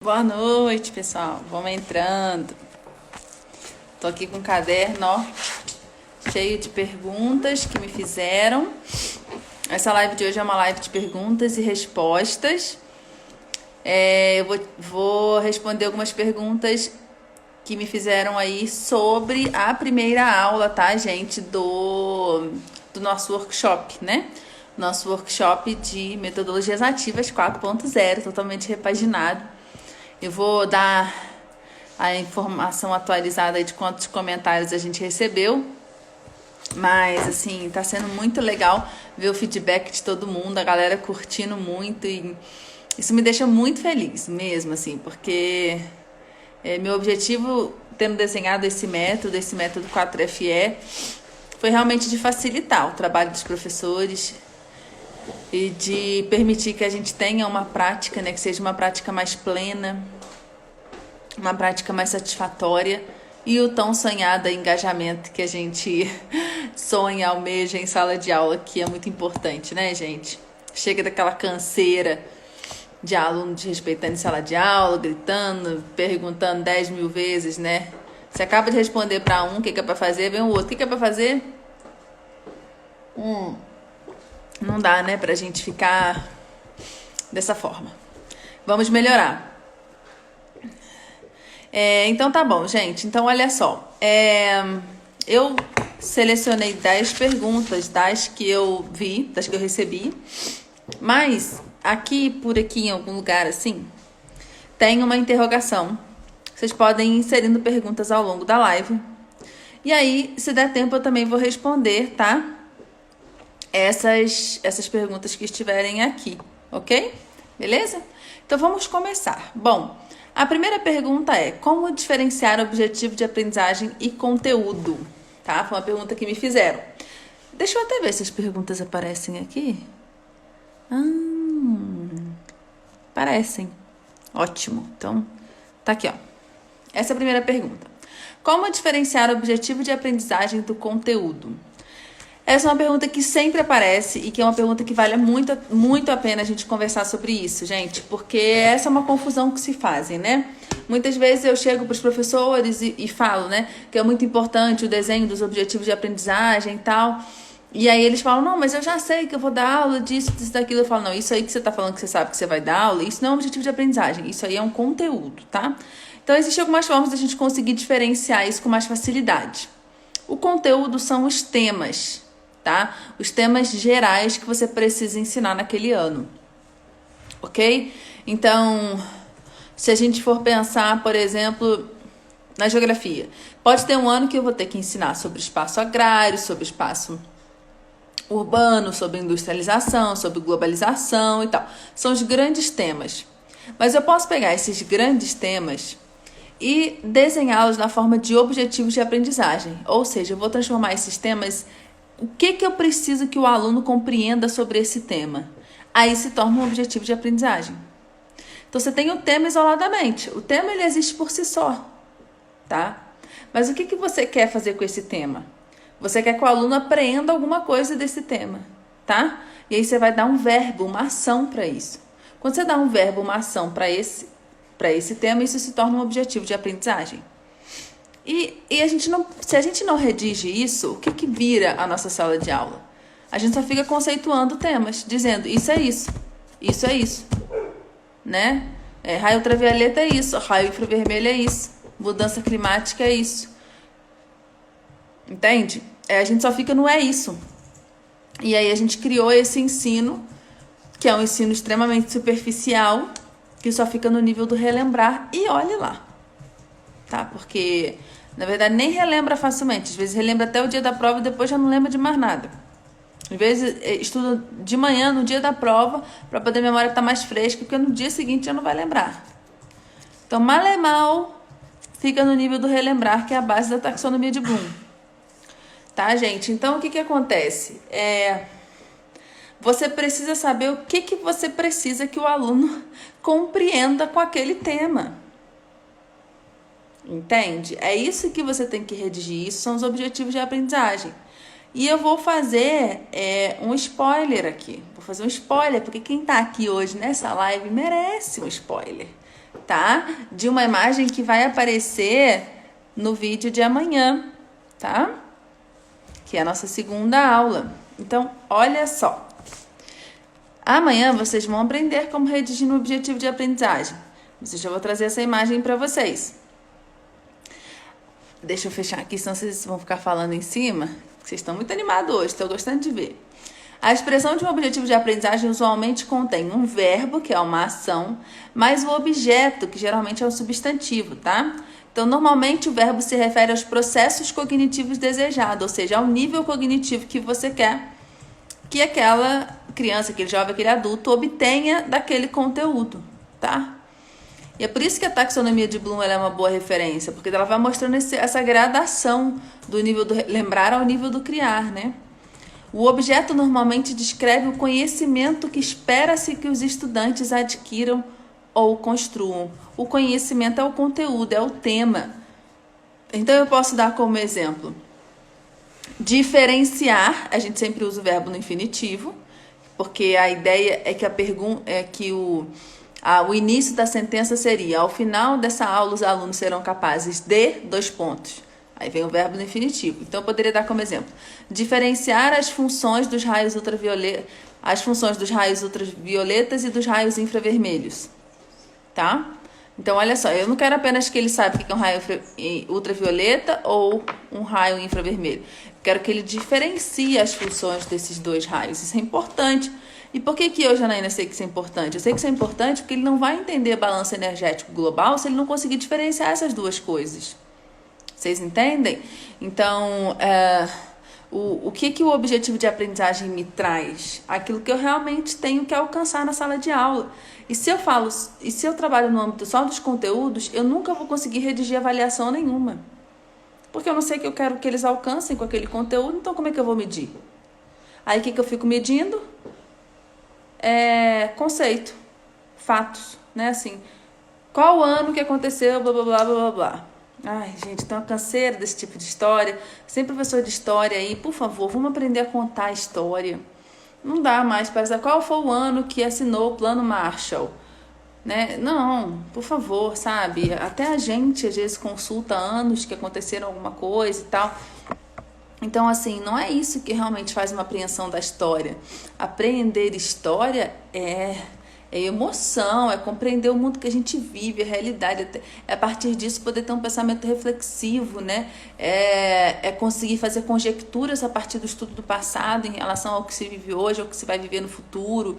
Boa noite, pessoal. Vamos entrando. Tô aqui com um caderno, ó, cheio de perguntas que me fizeram. Essa live de hoje é uma live de perguntas e respostas. Eu vou responder algumas perguntas que me fizeram aí sobre a primeira aula, tá, gente, do nosso workshop, né? Nosso workshop de metodologias ativas 4.0, totalmente repaginado. Eu vou dar a informação atualizada aí de quantos comentários a gente recebeu. Mas, assim, tá sendo muito legal ver o feedback de todo mundo, a galera curtindo muito. E isso me deixa muito feliz mesmo, assim, porque meu objetivo, tendo desenhado esse método 4FE, foi realmente de facilitar o trabalho dos professores e de permitir que a gente tenha uma prática, né, que seja uma prática mais plena, uma prática mais satisfatória e o tão sonhado engajamento que a gente sonha, almeja em sala de aula, que é muito importante, né, gente? Chega daquela canseira de aluno desrespeitando em sala de aula, gritando, perguntando 10 mil vezes, né? Você acaba de responder para um o que é para fazer, vem o outro, o que é para fazer? Não dá, né, pra gente ficar dessa forma. Vamos melhorar. Então tá bom, gente. Então olha só. Eu selecionei 10 perguntas das que eu vi, das que eu recebi. Mas por aqui em algum lugar assim, tem uma interrogação. Vocês podem ir inserindo perguntas ao longo da live. E aí, se der tempo, eu também vou responder, tá? Essas perguntas que estiverem aqui, ok? Beleza? Então vamos começar. Bom, a primeira pergunta é: como diferenciar objetivo de aprendizagem e conteúdo? Tá? Foi uma pergunta que me fizeram. Deixa eu até ver se as perguntas aparecem aqui. Aparecem. Ótimo. Então, tá aqui, ó. Essa é a primeira pergunta. Como diferenciar o objetivo de aprendizagem do conteúdo? Essa é uma pergunta que sempre aparece e que é uma pergunta que vale muito, muito a pena a gente conversar sobre isso, gente, porque essa é uma confusão que se fazem, né? Muitas vezes eu chego para os professores e falo, né, que é muito importante o desenho dos objetivos de aprendizagem e tal. E aí eles falam: não, mas eu já sei que eu vou dar aula disso, daquilo. Eu falo: não, isso aí que você está falando que você sabe que você vai dar aula, isso não é um objetivo de aprendizagem, isso aí é um conteúdo, tá? Então existem algumas formas de a gente conseguir diferenciar isso com mais facilidade. O conteúdo são os temas, tá? Os temas gerais que você precisa ensinar naquele ano, ok? Então, se a gente for pensar, por exemplo, na geografia, pode ter um ano que eu vou ter que ensinar sobre espaço agrário, sobre espaço urbano, sobre industrialização, sobre globalização e tal. São os grandes temas. Mas eu posso pegar esses grandes temas e desenhá-los na forma de objetivos de aprendizagem. Ou seja, eu vou transformar esses temas. O que eu preciso que o aluno compreenda sobre esse tema? Aí se torna um objetivo de aprendizagem. Então, você tem o tema isoladamente. O tema, ele existe por si só, tá? Mas o que você quer fazer com esse tema? Você quer que o aluno aprenda alguma coisa desse tema, tá? E aí você vai dar um verbo, uma ação para isso. Quando você dá um verbo, uma ação para esse tema, isso se torna um objetivo de aprendizagem. E se a gente não redige isso, o que vira a nossa sala de aula? A gente só fica conceituando temas, dizendo: isso é isso, isso é isso, né? Raio ultravioleta é isso, raio infravermelho é isso, mudança climática é isso. Entende? A gente só fica no é isso. E aí a gente criou esse ensino, que é um ensino extremamente superficial, que só fica no nível do relembrar, e olhe lá, tá? Porque, na verdade, nem relembra facilmente. Às vezes relembra até o dia da prova e depois já não lembra de mais nada. Às vezes estuda de manhã, no dia da prova, para poder a memória estar mais fresca, porque no dia seguinte já não vai lembrar. Então, mal é mal, fica no nível do relembrar, que é a base da taxonomia de Bloom. Tá, gente? Então, o que acontece? Você precisa saber o que você precisa que o aluno compreenda com aquele tema. Entende? É isso que você tem que redigir. Isso são os objetivos de aprendizagem. E eu vou fazer um spoiler aqui. Vou fazer um spoiler, porque quem tá aqui hoje nessa live merece um spoiler. tá? De uma imagem que vai aparecer no vídeo de amanhã, tá? Que é a nossa segunda aula. Então, olha só. Amanhã vocês vão aprender como redigir no objetivo de aprendizagem. Eu vou trazer essa imagem para vocês. Deixa eu fechar aqui, senão vocês vão ficar falando em cima. Vocês estão muito animados hoje, estou gostando de ver. A expressão de um objetivo de aprendizagem usualmente contém um verbo, que é uma ação, mais o objeto, que geralmente é um substantivo, tá? Então, normalmente o verbo se refere aos processos cognitivos desejados, ou seja, ao nível cognitivo que você quer que aquela criança, aquele jovem, aquele adulto obtenha daquele conteúdo, tá? E é por isso que a taxonomia de Bloom ela é uma boa referência, porque ela vai mostrando essa gradação do nível do lembrar ao nível do criar, né? O objeto normalmente descreve o conhecimento que espera-se que os estudantes adquiram ou construam. O conhecimento é o conteúdo, é o tema. Então eu posso dar como exemplo: diferenciar, a gente sempre usa o verbo no infinitivo, porque a ideia é que a pergunta é que o início da sentença seria: ao final dessa aula os alunos serão capazes de... Aí vem o verbo no infinitivo. Então eu poderia dar como exemplo: diferenciar as funções dos raios ultravioletas e dos raios infravermelhos, tá? Então olha só, eu não quero apenas que ele saiba o que é um raio ultravioleta ou um raio infravermelho. Quero que ele diferencie as funções desses dois raios. Isso é importante. E por que eu, Janaína, sei que isso é importante? Eu sei que isso é importante porque ele não vai entender balanço energético global se ele não conseguir diferenciar essas duas coisas. Vocês entendem? Então, o que o objetivo de aprendizagem me traz? Aquilo que eu realmente tenho que alcançar na sala de aula. E se eu trabalho no âmbito só dos conteúdos, eu nunca vou conseguir redigir avaliação nenhuma. Porque eu não sei o que eu quero que eles alcancem com aquele conteúdo, então como é que eu vou medir? Aí o que eu fico medindo? Conceito, fatos, né? Assim, qual ano que aconteceu, blá, blá, blá, blá, blá, blá. Ai, gente, tô uma canseira desse tipo de história. Sem professor de história aí, por favor, vamos aprender a contar a história. Não dá mais para saber qual foi o ano que assinou o Plano Marshall, né? Não, por favor, sabe? Até a gente, às vezes, consulta anos que aconteceram alguma coisa e tal. Então, assim, não é isso que realmente faz uma apreensão da história. Aprender história é emoção, é compreender o mundo que a gente vive, a realidade. É a partir disso poder ter um pensamento reflexivo, né? É conseguir fazer conjecturas a partir do estudo do passado em relação ao que se vive hoje, ao que se vai viver no futuro.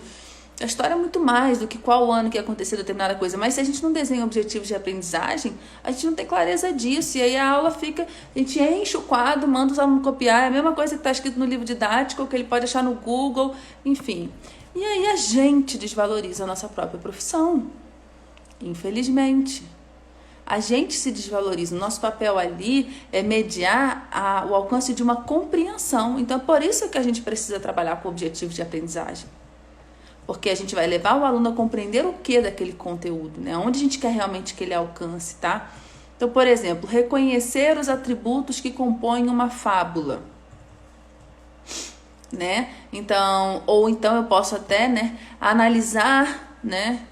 A história é muito mais do que qual ano que aconteceu determinada coisa. Mas se a gente não desenha objetivos de aprendizagem, a gente não tem clareza disso. E aí a aula fica... A gente enche o quadro, manda os alunos copiar. É a mesma coisa que está escrito no livro didático, que ele pode achar no Google, enfim. E aí a gente desvaloriza a nossa própria profissão. Infelizmente. A gente se desvaloriza. O nosso papel ali é mediar o alcance de uma compreensão. Então, é por isso que a gente precisa trabalhar com objetivos de aprendizagem. Porque a gente vai levar o aluno a compreender o que daquele conteúdo, né? Onde a gente quer realmente que ele alcance, tá? Então, por exemplo, reconhecer os atributos que compõem uma fábula, né? Então, ou então eu posso até, né, analisar, né,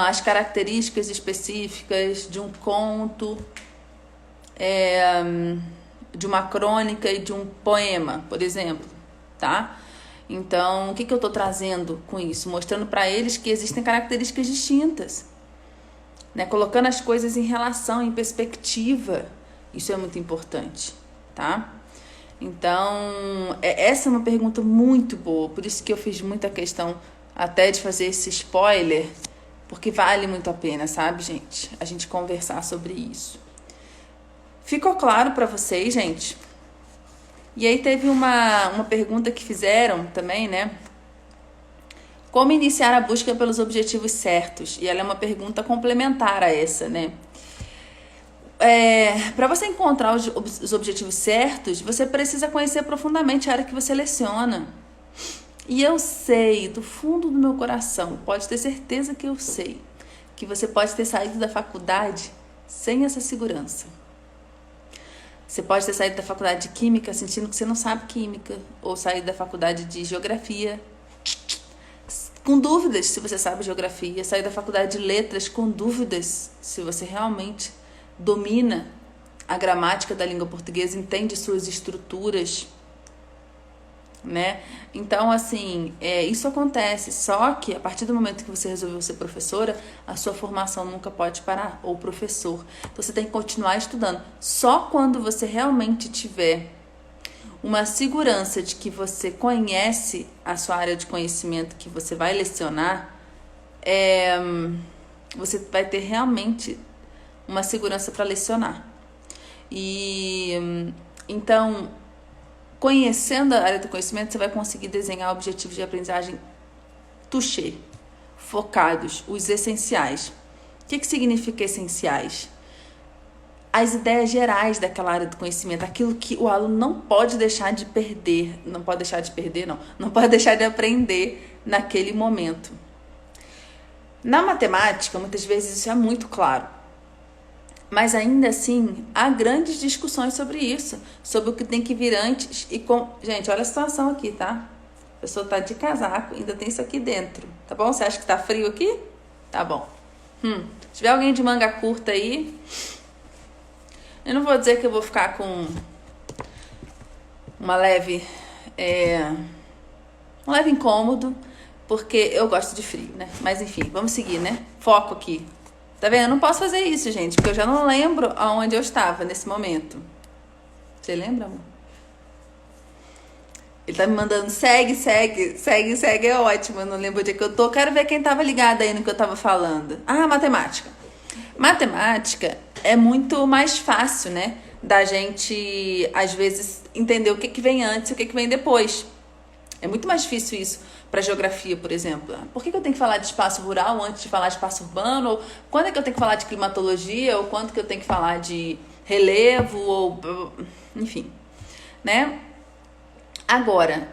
as características específicas de um conto, de uma crônica e de um poema, por exemplo, tá? Então, o que eu estou trazendo com isso? Mostrando para eles que existem características distintas, né? Colocando as coisas em relação, em perspectiva. Isso é muito importante, tá? Então, essa é uma pergunta muito boa. Por isso que eu fiz muita questão até de fazer esse spoiler, porque vale muito a pena, sabe, gente? A gente conversar sobre isso. Ficou claro para vocês, gente? E aí teve uma pergunta que fizeram também, né? Como iniciar a busca pelos objetivos certos? E ela é uma pergunta complementar a essa, né? Para você encontrar os objetivos certos, você precisa conhecer profundamente a área que você leciona. E eu sei, do fundo do meu coração, pode ter certeza que eu sei, que você pode ter saído da faculdade sem essa segurança. Você pode ter saído da faculdade de Química sentindo que você não sabe Química, ou saído da faculdade de Geografia com dúvidas se você sabe geografia, sair da faculdade de letras com dúvidas se você realmente domina a gramática da língua portuguesa, entende suas estruturas, né? Então, assim, isso acontece, só que a partir do momento que você resolveu ser professora, a sua formação nunca pode parar, ou professor. Então, você tem que continuar estudando. Só quando você realmente tiver uma segurança de que você conhece a sua área de conhecimento que você vai lecionar, você vai ter realmente uma segurança para lecionar. E então, conhecendo a área do conhecimento, você vai conseguir desenhar objetivos de aprendizagem touché, focados, os essenciais. O que significa essenciais? As ideias gerais daquela área do conhecimento, aquilo que o aluno não pode deixar de perder, não pode deixar de aprender naquele momento. Na matemática, muitas vezes isso é muito claro. Mas ainda assim, há grandes discussões sobre isso, sobre o que tem que vir antes e com... Gente, olha a situação aqui, tá? A pessoa tá de casaco, ainda tem isso aqui dentro, tá bom? Você acha que tá frio aqui? Tá bom. Se tiver alguém de manga curta aí, eu não vou dizer que eu vou ficar com uma leve... um leve incômodo, porque eu gosto de frio, né? Mas enfim, vamos seguir, né? Foco aqui. Tá vendo? Eu não posso fazer isso, gente, porque eu já não lembro aonde eu estava nesse momento. Você lembra, amor? Ele tá me mandando segue, é ótimo. Eu não lembro onde é que eu tô. Quero ver quem tava ligado aí no que eu tava falando. Ah, matemática. Matemática é muito mais fácil, né? Da gente, às vezes, entender o que vem antes e o que vem depois. É muito mais difícil isso para geografia, por exemplo. Por que eu tenho que falar de espaço rural antes de falar de espaço urbano? Ou quando é que eu tenho que falar de climatologia? Ou quando que eu tenho que falar de relevo? Ou, enfim, né? Agora,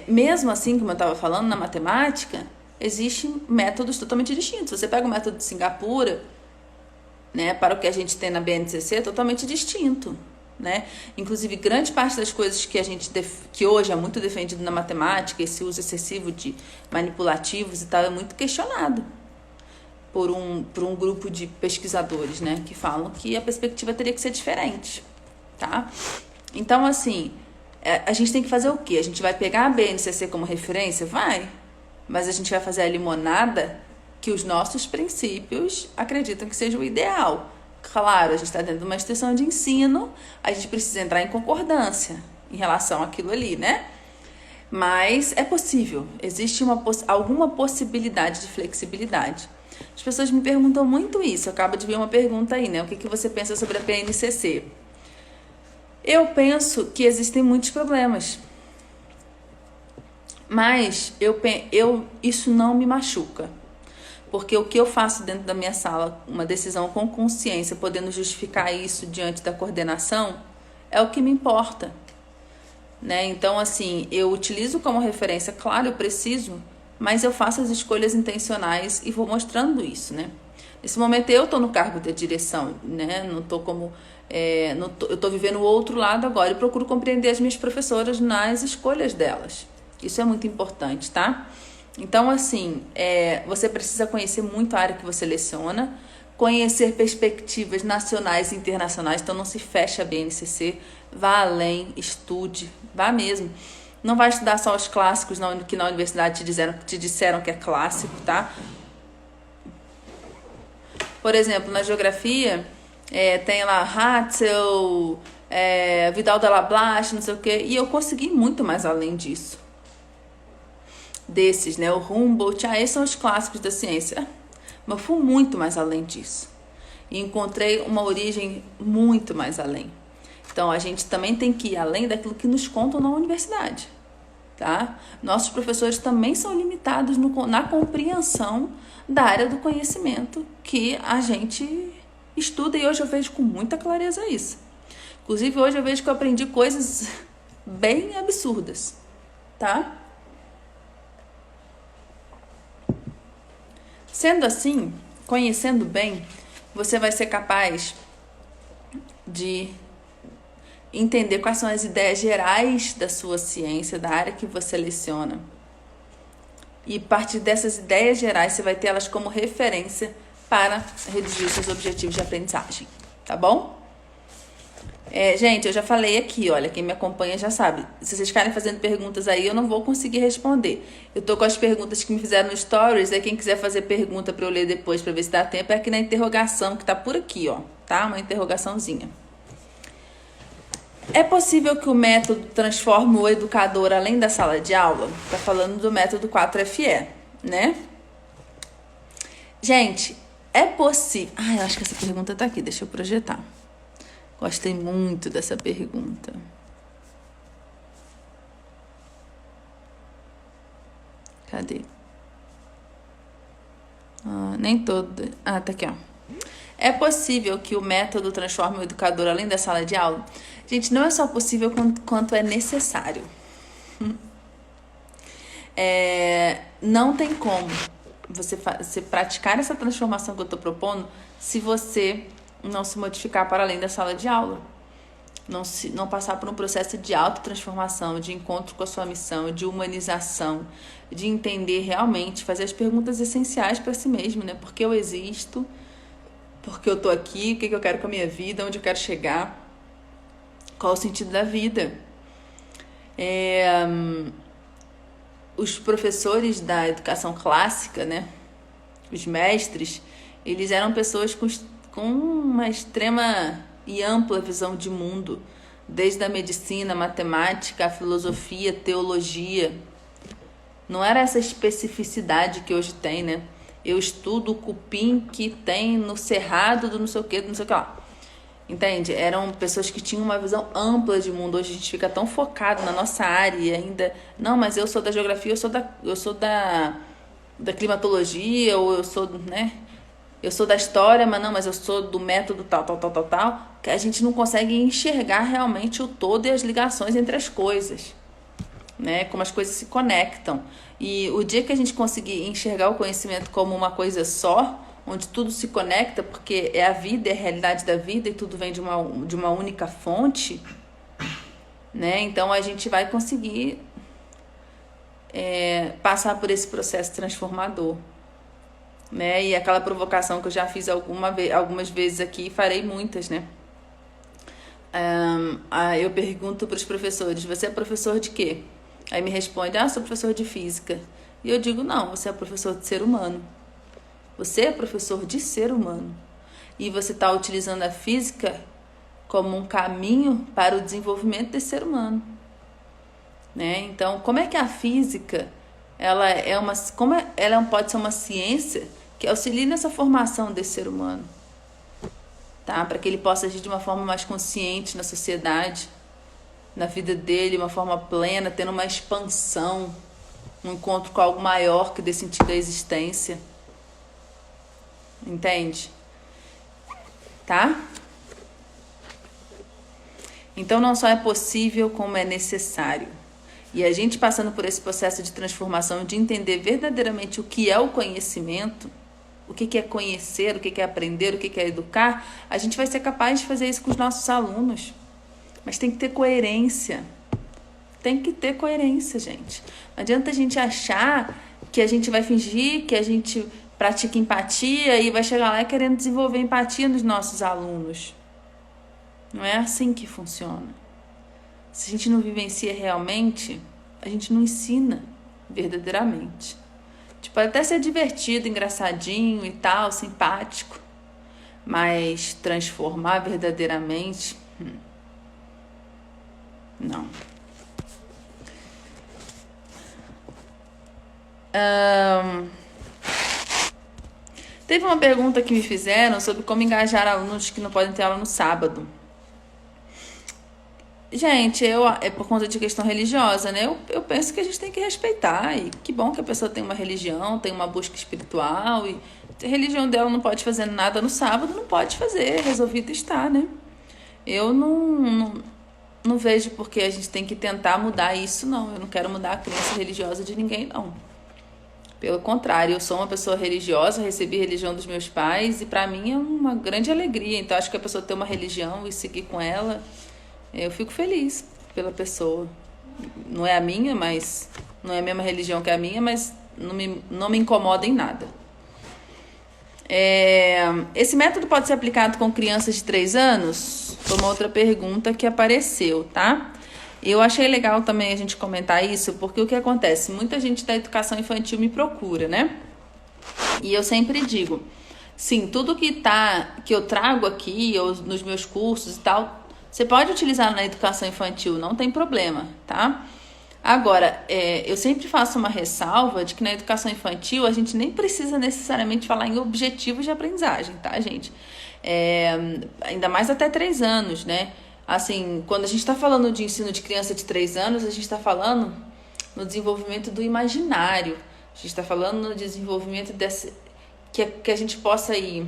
mesmo assim, como eu estava falando, na matemática, existem métodos totalmente distintos. Você pega o método de Singapura, né, para o que a gente tem na BNCC, é totalmente distinto. Né? Inclusive, grande parte das coisas que hoje é muito defendido na matemática, esse uso excessivo de manipulativos e tal, é muito questionado por um grupo de pesquisadores, né? Que falam que a perspectiva teria que ser diferente, tá? Então, assim, a gente tem que fazer o quê? A gente vai pegar a BNCC como referência? Vai! Mas a gente vai fazer a limonada que os nossos princípios acreditam que seja o ideal. Claro, a gente está dentro de uma instituição de ensino, a gente precisa entrar em concordância em relação àquilo ali, né? Mas é possível, existe alguma possibilidade de flexibilidade. As pessoas me perguntam muito isso, acaba de vir uma pergunta aí, né? O que você pensa sobre a PNCC? Eu penso que existem muitos problemas, mas isso não me machuca. Porque o que eu faço dentro da minha sala, uma decisão com consciência, podendo justificar isso diante da coordenação, é o que me importa. Né? Então, assim, eu utilizo como referência, claro, eu preciso, mas eu faço as escolhas intencionais e vou mostrando isso, né? Nesse momento eu estou no cargo de direção, né? Não estou como... eu estou vivendo o outro lado agora e procuro compreender as minhas professoras nas escolhas delas. Isso é muito importante, tá? Então, assim, você precisa conhecer muito a área que você leciona, conhecer perspectivas nacionais e internacionais, então não se feche a BNCC, vá além, estude, vá mesmo. Não vai estudar só os clássicos que na universidade te disseram que é clássico, tá? Por exemplo, na geografia, tem lá Hatzel, Vidal de la Blache, não sei o quê, e eu consegui muito mais além disso. Desses, né? O Humboldt, esses são os clássicos da ciência. Mas eu fui muito mais além disso. E encontrei uma origem muito mais além. Então, a gente também tem que ir além daquilo que nos contam na universidade. Tá? Nossos professores também são limitados na compreensão da área do conhecimento que a gente estuda. E hoje eu vejo com muita clareza isso. Inclusive, hoje eu vejo que eu aprendi coisas bem absurdas. Tá? Sendo assim, conhecendo bem, você vai ser capaz de entender quais são as ideias gerais da sua ciência, da área que você leciona. E a partir dessas ideias gerais, você vai ter elas como referência para redigir os seus objetivos de aprendizagem, tá bom? Gente, eu já falei aqui, olha, quem me acompanha já sabe. Se vocês ficarem fazendo perguntas aí, eu não vou conseguir responder. Eu tô com as perguntas que me fizeram no Stories, aí quem quiser fazer pergunta para eu ler depois, para ver se dá tempo, é aqui na interrogação, que tá por aqui, ó, tá? Uma interrogaçãozinha. É possível que o método transforme o educador além da sala de aula? Tá falando do método 4FE, né? Gente, é possível... eu acho que essa pergunta tá aqui, deixa eu projetar. Gostei muito dessa pergunta. Cadê? Nem todo. Tá aqui, ó. É possível que o método transforme o educador além da sala de aula? Gente, não é só possível quanto é necessário. Não tem como você praticar essa transformação que eu estou propondo se você não se modificar para além da sala de aula. Não passar por um processo de autotransformação, de encontro com a sua missão, de humanização, de entender realmente, fazer as perguntas essenciais para si mesmo, né? Por que eu existo? Por que eu tô aqui? O que eu quero com a minha vida? Onde eu quero chegar? Qual o sentido da vida? Os professores da educação clássica, né? Os mestres, eles eram pessoas com uma extrema e ampla visão de mundo, desde a medicina, a matemática, a filosofia, teologia. Não era essa especificidade que hoje tem, né? Eu estudo o cupim que tem no cerrado do não sei o que lá. Entende? Eram pessoas que tinham uma visão ampla de mundo. Hoje a gente fica tão focado na nossa área e ainda... Não, mas eu sou da geografia, eu sou da climatologia, ou eu sou, né? Eu sou da história, mas eu sou do método tal, que a gente não consegue enxergar realmente o todo e as ligações entre as coisas, né? Como as coisas se conectam. E o dia que a gente conseguir enxergar o conhecimento como uma coisa só, onde tudo se conecta, porque é a vida, é a realidade da vida e tudo vem de uma única fonte, né? Então a gente vai conseguir passar por esse processo transformador. Né? E aquela provocação que eu já fiz algumas vezes aqui, farei muitas, né? Eu pergunto para os professores: você é professor de quê? Aí me responde: sou professor de física. E eu digo: não, você é professor de ser humano. Você é professor de ser humano. E você está utilizando a física como um caminho para o desenvolvimento desse ser humano, né? Então, como é que a física ela pode ser uma ciência que auxilie nessa formação desse ser humano, tá? Para que ele possa agir de uma forma mais consciente na sociedade, na vida dele, de uma forma plena, tendo uma expansão, um encontro com algo maior que dê sentido à existência. Entende? Tá? Então, não só é possível, como é necessário. E a gente passando por esse processo de transformação, de entender verdadeiramente o que é o conhecimento, o que é conhecer, o que é aprender, o que é educar, a gente vai ser capaz de fazer isso com os nossos alunos. Mas tem que ter coerência. Tem que ter coerência, gente. Não adianta a gente achar que a gente vai fingir que a gente pratica empatia e vai chegar lá querendo desenvolver empatia nos nossos alunos. Não é assim que funciona. Se a gente não vivencia realmente, a gente não ensina verdadeiramente. Pode até ser divertido, engraçadinho e tal, simpático, mas transformar verdadeiramente, não. Teve uma pergunta que me fizeram sobre como engajar alunos que não podem ter aula no sábado. Gente, é por conta de questão religiosa, né? Eu penso que a gente tem que respeitar. E que bom que a pessoa tem uma religião, tem uma busca espiritual. E se a religião dela não pode fazer nada no sábado, não pode fazer. Resolvido está, né? Eu não vejo porque a gente tem que tentar mudar isso, não. Eu não quero mudar a crença religiosa de ninguém, não. Pelo contrário, eu sou uma pessoa religiosa, recebi a religião dos meus pais. E pra mim é uma grande alegria. Então, acho que a pessoa ter uma religião e seguir com ela... Eu fico feliz pela pessoa. Não é a minha, mas... Não é a mesma religião que a minha, mas não me incomoda em nada. Esse método pode ser aplicado com crianças de 3 anos? Foi uma outra pergunta que apareceu, tá? Eu achei legal também a gente comentar isso, porque o que acontece? Muita gente da educação infantil me procura, né? E eu sempre digo, sim, tudo que eu trago aqui, ou nos meus cursos e tal, você pode utilizar na educação infantil, não tem problema, tá? Agora, eu sempre faço uma ressalva de que na educação infantil a gente nem precisa necessariamente falar em objetivos de aprendizagem, tá, gente? Ainda mais até 3 anos, né? Assim, quando a gente está falando de ensino de criança de 3 anos, a gente está falando no desenvolvimento do imaginário. A gente está falando no desenvolvimento que a gente possa ir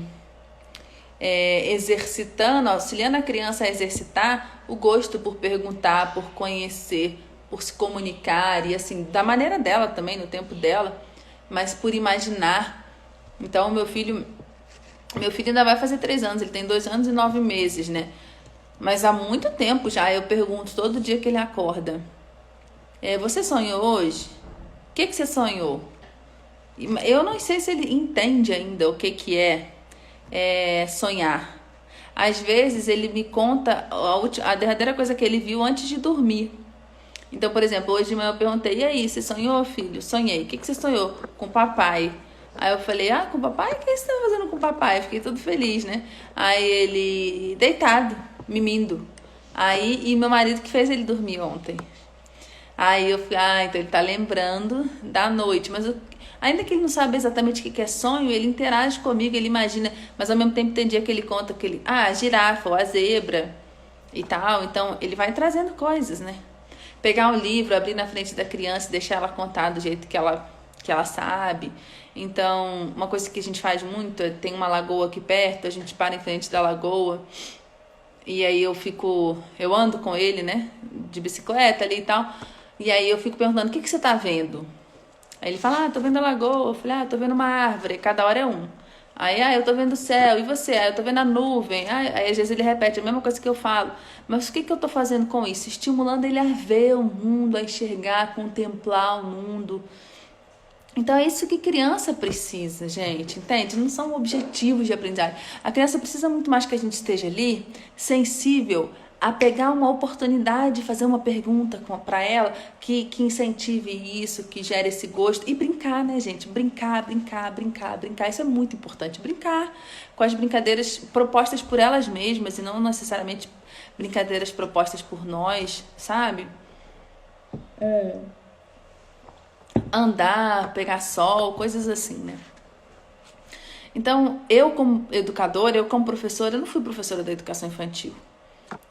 exercitando, auxiliando a criança a exercitar o gosto por perguntar, por conhecer, por se comunicar e assim, da maneira dela também, no tempo dela, mas por imaginar. Então, meu filho ainda vai fazer 3 anos, ele tem 2 anos e 9 meses, né? Mas há muito tempo já eu pergunto todo dia que ele acorda: você sonhou hoje? O que você sonhou? Eu não sei se ele entende ainda o que é sonhar. Às vezes ele me conta a derradeira coisa que ele viu antes de dormir. Então, por exemplo, hoje de manhã eu perguntei: e aí, você sonhou, filho? Sonhei. O que você sonhou? Com o papai. Aí eu falei: com o papai? O que você tá fazendo com o papai? Fiquei todo feliz, né? Aí ele, deitado, mimindo. E meu marido que fez ele dormir ontem. Aí eu falei: então ele tá lembrando da noite. Mas ainda que ele não sabe exatamente o que é sonho, ele interage comigo, ele imagina. Mas ao mesmo tempo tem dia que ele conta que a girafa ou a zebra e tal. Então ele vai trazendo coisas, né? Pegar um livro, abrir na frente da criança e deixar ela contar do jeito que ela sabe. Então, uma coisa que a gente faz muito tem uma lagoa aqui perto, a gente para em frente da lagoa e aí eu ando com ele, né, de bicicleta ali e tal, e aí eu fico perguntando: o que você tá vendo? Aí ele fala: tô vendo a lagoa. Eu falei: tô vendo uma árvore. Cada hora é um. Aí, eu tô vendo o céu, e você? Eu tô vendo a nuvem. Aí às vezes ele repete a mesma coisa que eu falo. Mas o que eu tô fazendo com isso? Estimulando ele a ver o mundo, a enxergar, a contemplar o mundo. Então é isso que criança precisa, gente, entende? Não são objetivos de aprendizagem. A criança precisa muito mais que a gente esteja ali, sensível a pegar uma oportunidade de fazer uma pergunta para ela que incentive isso, que gere esse gosto. E brincar, né, gente? Brincar. Isso é muito importante. Brincar com as brincadeiras propostas por elas mesmas e não necessariamente brincadeiras propostas por nós, sabe? Andar, pegar sol, coisas assim, né? Então, eu como educadora, eu como professora, eu não fui professora da educação infantil.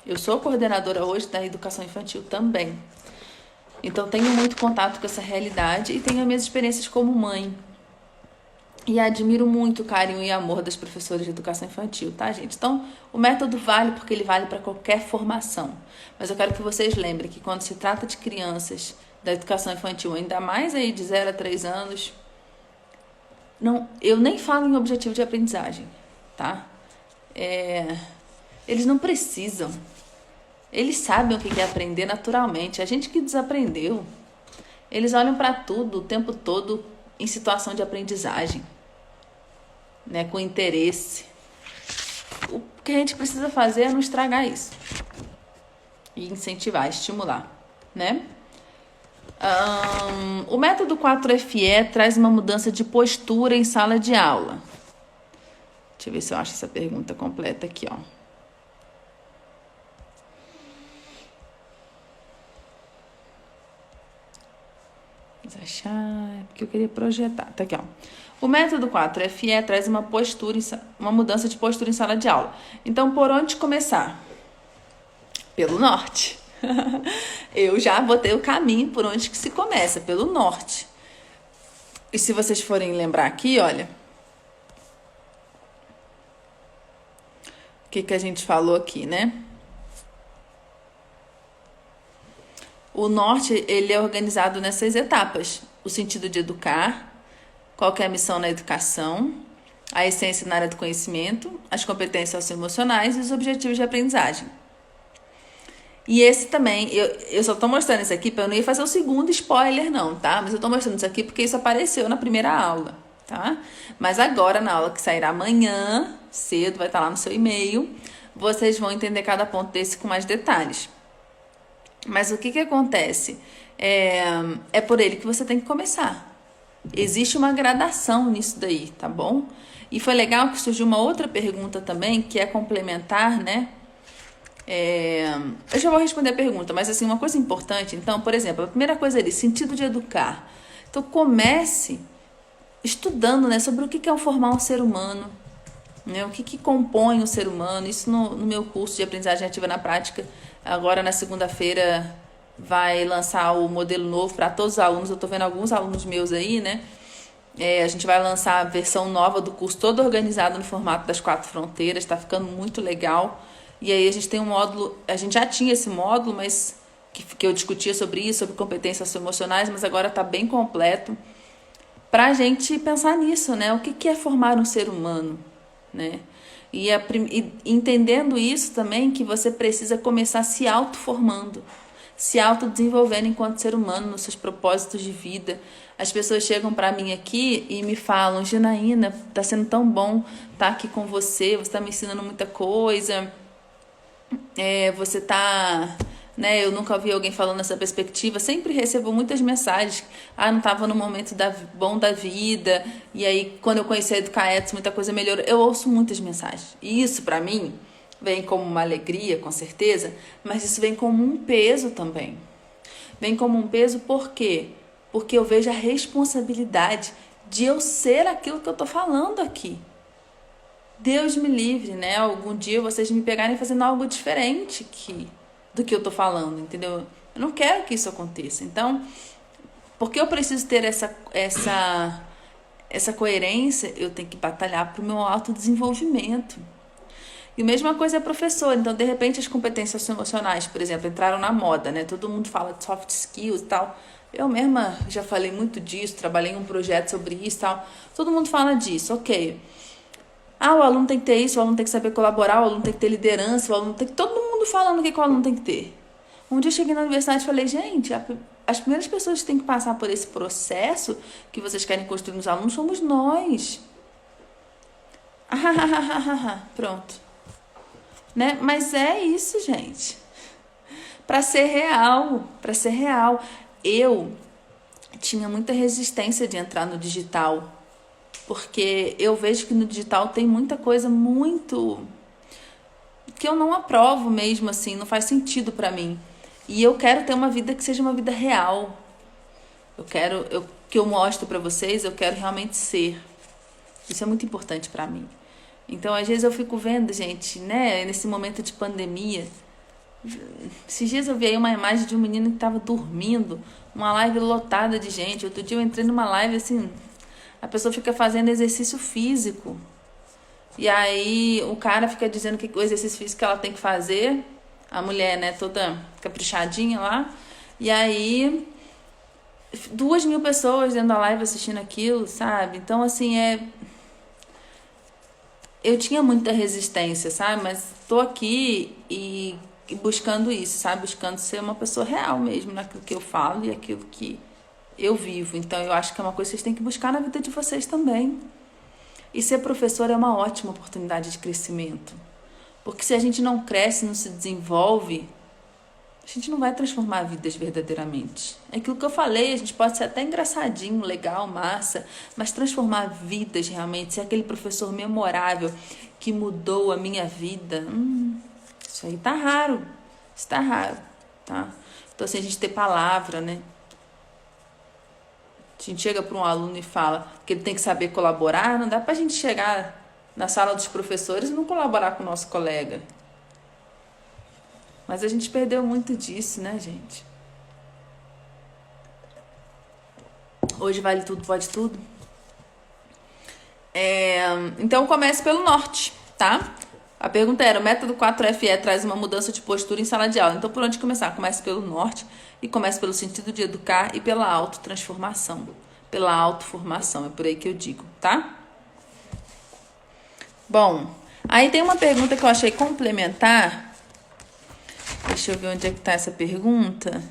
Eu sou coordenadora hoje da educação infantil também. Então, tenho muito contato com essa realidade e tenho as minhas experiências como mãe. E admiro muito o carinho e amor das professoras de educação infantil, tá, gente? Então, o método vale porque ele vale para qualquer formação. Mas eu quero que vocês lembrem que quando se trata de crianças da educação infantil, ainda mais aí de 0 a 3 anos, eu nem falo em objetivo de aprendizagem, tá? Eles não precisam. Eles sabem o que é aprender naturalmente. A gente que desaprendeu. Eles olham para tudo o tempo todo em situação de aprendizagem, né? Com interesse. O que a gente precisa fazer é não estragar isso. E incentivar, estimular, né? O método 4FE traz uma mudança de postura em sala de aula. Deixa eu ver se eu acho essa pergunta completa aqui, ó. Vamos achar, porque eu queria projetar. Tá aqui, ó. O método 4FE traz uma mudança de postura em sala de aula. Então, por onde começar? Pelo norte. Eu já botei o caminho por onde que se começa, pelo norte. E se vocês forem lembrar aqui, olha, o que a gente falou aqui, né? O norte, ele é organizado nessas etapas: o sentido de educar, qual que é a missão na educação, a essência na área do conhecimento, as competências socioemocionais e os objetivos de aprendizagem. E esse também, eu só tô mostrando isso aqui, eu não ia fazer o segundo spoiler não, tá? Mas eu tô mostrando isso aqui porque isso apareceu na primeira aula, tá? Mas agora, na aula que sairá amanhã, cedo, vai estar lá no seu e-mail, vocês vão entender cada ponto desse com mais detalhes. Mas o que acontece? É por ele que você tem que começar. Existe uma gradação nisso daí, tá bom? E foi legal que surgiu uma outra pergunta também, que é complementar, né? Eu já vou responder a pergunta, mas assim, uma coisa importante, então, por exemplo, a primeira coisa ali, sentido de educar. Então, comece estudando, né, sobre o que é formar um ser humano, né, o que compõe o ser humano. Isso no meu curso de aprendizagem ativa na prática, agora na segunda-feira vai lançar o modelo novo para todos os alunos. Eu estou vendo alguns alunos meus aí, né? A gente vai lançar a versão nova do curso, toda organizada no formato das 4 fronteiras, está ficando muito legal. E aí a gente tem um módulo, a gente já tinha esse módulo, mas que eu discutia sobre isso, sobre competências emocionais, mas agora está bem completo, para a gente pensar nisso, né? O que é formar um ser humano, né? E entendendo isso também, que você precisa começar se auto-formando, se autodesenvolvendo enquanto ser humano, nos seus propósitos de vida. As pessoas chegam para mim aqui e me falam: Janaína, tá sendo tão bom estar aqui com você, você tá me ensinando muita coisa, você tá, né, eu nunca ouvi alguém falando nessa perspectiva. Sempre recebo muitas mensagens: não estava no momento bom da vida, e aí quando eu conheci a Educaetos muita coisa melhorou. Eu ouço muias mensagens, e isso para mim vem como uma alegria, com certeza, mas isso vem como um peso também. Vem como um peso por quê? Porque eu vejo a responsabilidade de eu ser aquilo que eu tô falando aqui. Deus me livre, né? Algum dia vocês me pegarem fazendo algo diferente do que eu tô falando, entendeu? Eu não quero que isso aconteça. Então, porque eu preciso ter essa coerência, eu tenho que batalhar pro meu autodesenvolvimento. E a mesma coisa é professor. Então, de repente, as competências emocionais, por exemplo, entraram na moda, né? Todo mundo fala de soft skills e tal. Eu mesma já falei muito disso, trabalhei em um projeto sobre isso e tal. Todo mundo fala disso, ok. O aluno tem que ter isso, o aluno tem que saber colaborar, o aluno tem que ter liderança, o aluno tem que... Todo mundo falando o que o aluno tem que ter. Um dia eu cheguei na universidade e falei: gente, as primeiras pessoas que têm que passar por esse processo que vocês querem construir nos alunos somos nós. Pronto. Né? Mas é isso, gente. Para ser real. Eu tinha muita resistência de entrar no digital, porque eu vejo que no digital tem muita coisa muito que eu não aprovo mesmo, assim, não faz sentido para mim. E eu quero ter uma vida que seja uma vida real. Que eu mostro para vocês, eu quero realmente ser. Isso é muito importante para mim. Então, às vezes eu fico vendo, gente, né, nesse momento de pandemia. Esses dias eu vi aí uma imagem de um menino que estava dormindo, uma live lotada de gente. Outro dia eu entrei numa live, assim, a pessoa fica fazendo exercício físico. E aí o cara fica dizendo que o exercício físico que ela tem que fazer, a mulher, né, toda caprichadinha lá. E aí 2.000 pessoas dentro da live assistindo aquilo, sabe? Então, assim, eu tinha muita resistência, sabe? Mas tô aqui e buscando isso, sabe? Buscando ser uma pessoa real mesmo naquilo que eu falo e aquilo que eu vivo. Então, eu acho que é uma coisa que vocês têm que buscar na vida de vocês também. E ser professor é uma ótima oportunidade de crescimento. Porque se a gente não cresce, não se desenvolve, a gente não vai transformar vidas verdadeiramente. É aquilo que eu falei, a gente pode ser até engraçadinho, legal, massa, mas transformar vidas realmente, ser aquele professor memorável que mudou a minha vida, isso aí tá raro. Isso tá raro, tá? Então, assim, a gente ter palavra, né? A gente chega para um aluno e fala que ele tem que saber colaborar, não dá pra gente chegar na sala dos professores e não colaborar com o nosso colega. Mas a gente perdeu muito disso, né, gente? Hoje vale tudo, pode tudo. Então, comece pelo norte, tá? A pergunta era: o método 4FE traz uma mudança de postura em sala de aula. Então, por onde começar? Comece pelo norte e comece pelo sentido de educar e pela autotransformação, pela autoformação. É por aí que eu digo, tá? Bom, aí tem uma pergunta que eu achei complementar. Deixa eu ver onde é que tá essa pergunta.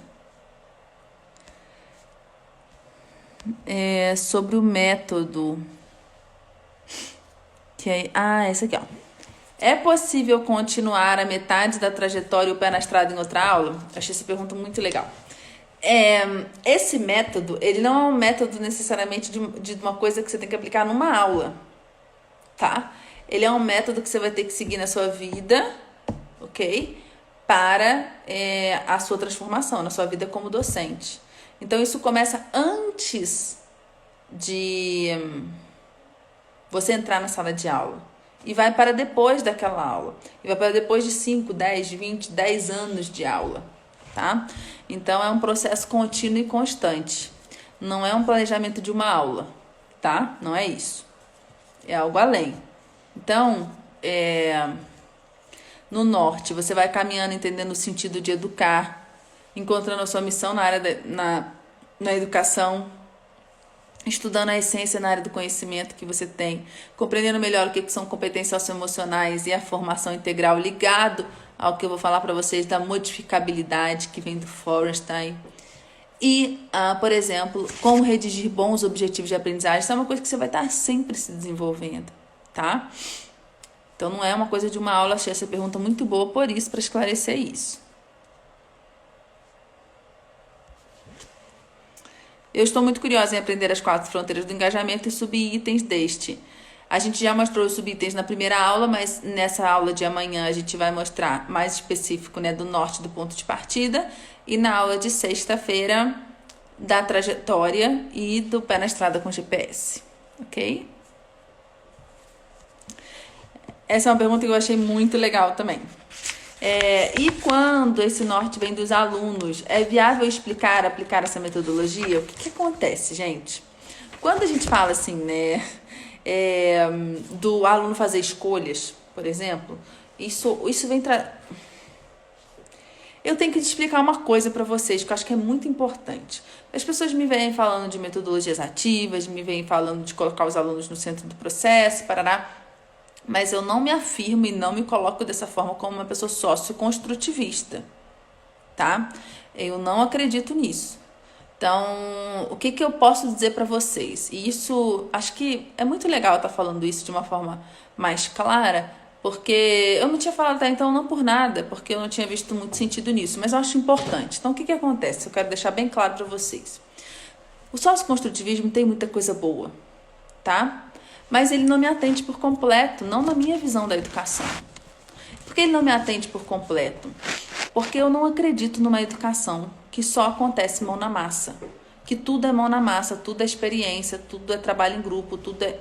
É sobre o método. Essa aqui, ó. É possível continuar a metade da trajetória e o pé na estrada em outra aula? Achei essa pergunta muito legal. Esse método, ele não é um método necessariamente de uma coisa que você tem que aplicar numa aula, tá? Ele é um método que você vai ter que seguir na sua vida, ok? Para a sua transformação, na sua vida como docente. Então, isso começa antes de você entrar na sala de aula. E vai para depois daquela aula. E vai para depois de 5, 10, 20, 10 anos de aula, tá? Então, é um processo contínuo e constante. Não é um planejamento de uma aula, tá? Não é isso. É algo além. Então, no norte, você vai caminhando, entendendo o sentido de educar, encontrando a sua missão na área na educação, estudando a essência na área do conhecimento que você tem, compreendendo melhor o que são competências socioemocionais e a formação integral, ligado ao que eu vou falar para vocês da modificabilidade que vem do Feuerstein. E, por exemplo, como redigir bons objetivos de aprendizagem. Isso é uma coisa que você vai estar sempre se desenvolvendo, tá? Então, não é uma coisa de uma aula. Achei essa pergunta muito boa por isso, para esclarecer isso. Eu estou muito curiosa em aprender as 4 fronteiras do engajamento e subitens deste. A gente já mostrou os subitens na primeira aula, mas nessa aula de amanhã a gente vai mostrar mais específico, né, do norte do ponto de partida, e na aula de sexta-feira da trajetória e do pé na estrada com GPS, ok? Essa é uma pergunta que eu achei muito legal também. E quando esse norte vem dos alunos, é viável aplicar essa metodologia? O que acontece, gente? Quando a gente fala assim, né, do aluno fazer escolhas, por exemplo, isso vem Eu tenho que te explicar uma coisa para vocês que eu acho que é muito importante. As pessoas me vêm falando de metodologias ativas, me vêm falando de colocar os alunos no centro do processo, parará. Mas eu não me afirmo e não me coloco dessa forma como uma pessoa socioconstrutivista, tá? Eu não acredito nisso. Então, o que eu posso dizer para vocês? E isso, acho que é muito legal estar falando isso de uma forma mais clara, porque eu não tinha falado até então não por nada, porque eu não tinha visto muito sentido nisso, mas eu acho importante. Então, o que acontece? Eu quero deixar bem claro para vocês. O socioconstrutivismo tem muita coisa boa, tá? Mas ele não me atende por completo, não na minha visão da educação. Por que ele não me atende por completo? Porque eu não acredito numa educação que só acontece mão na massa. Que tudo é mão na massa, tudo é experiência, tudo é trabalho em grupo, tudo é...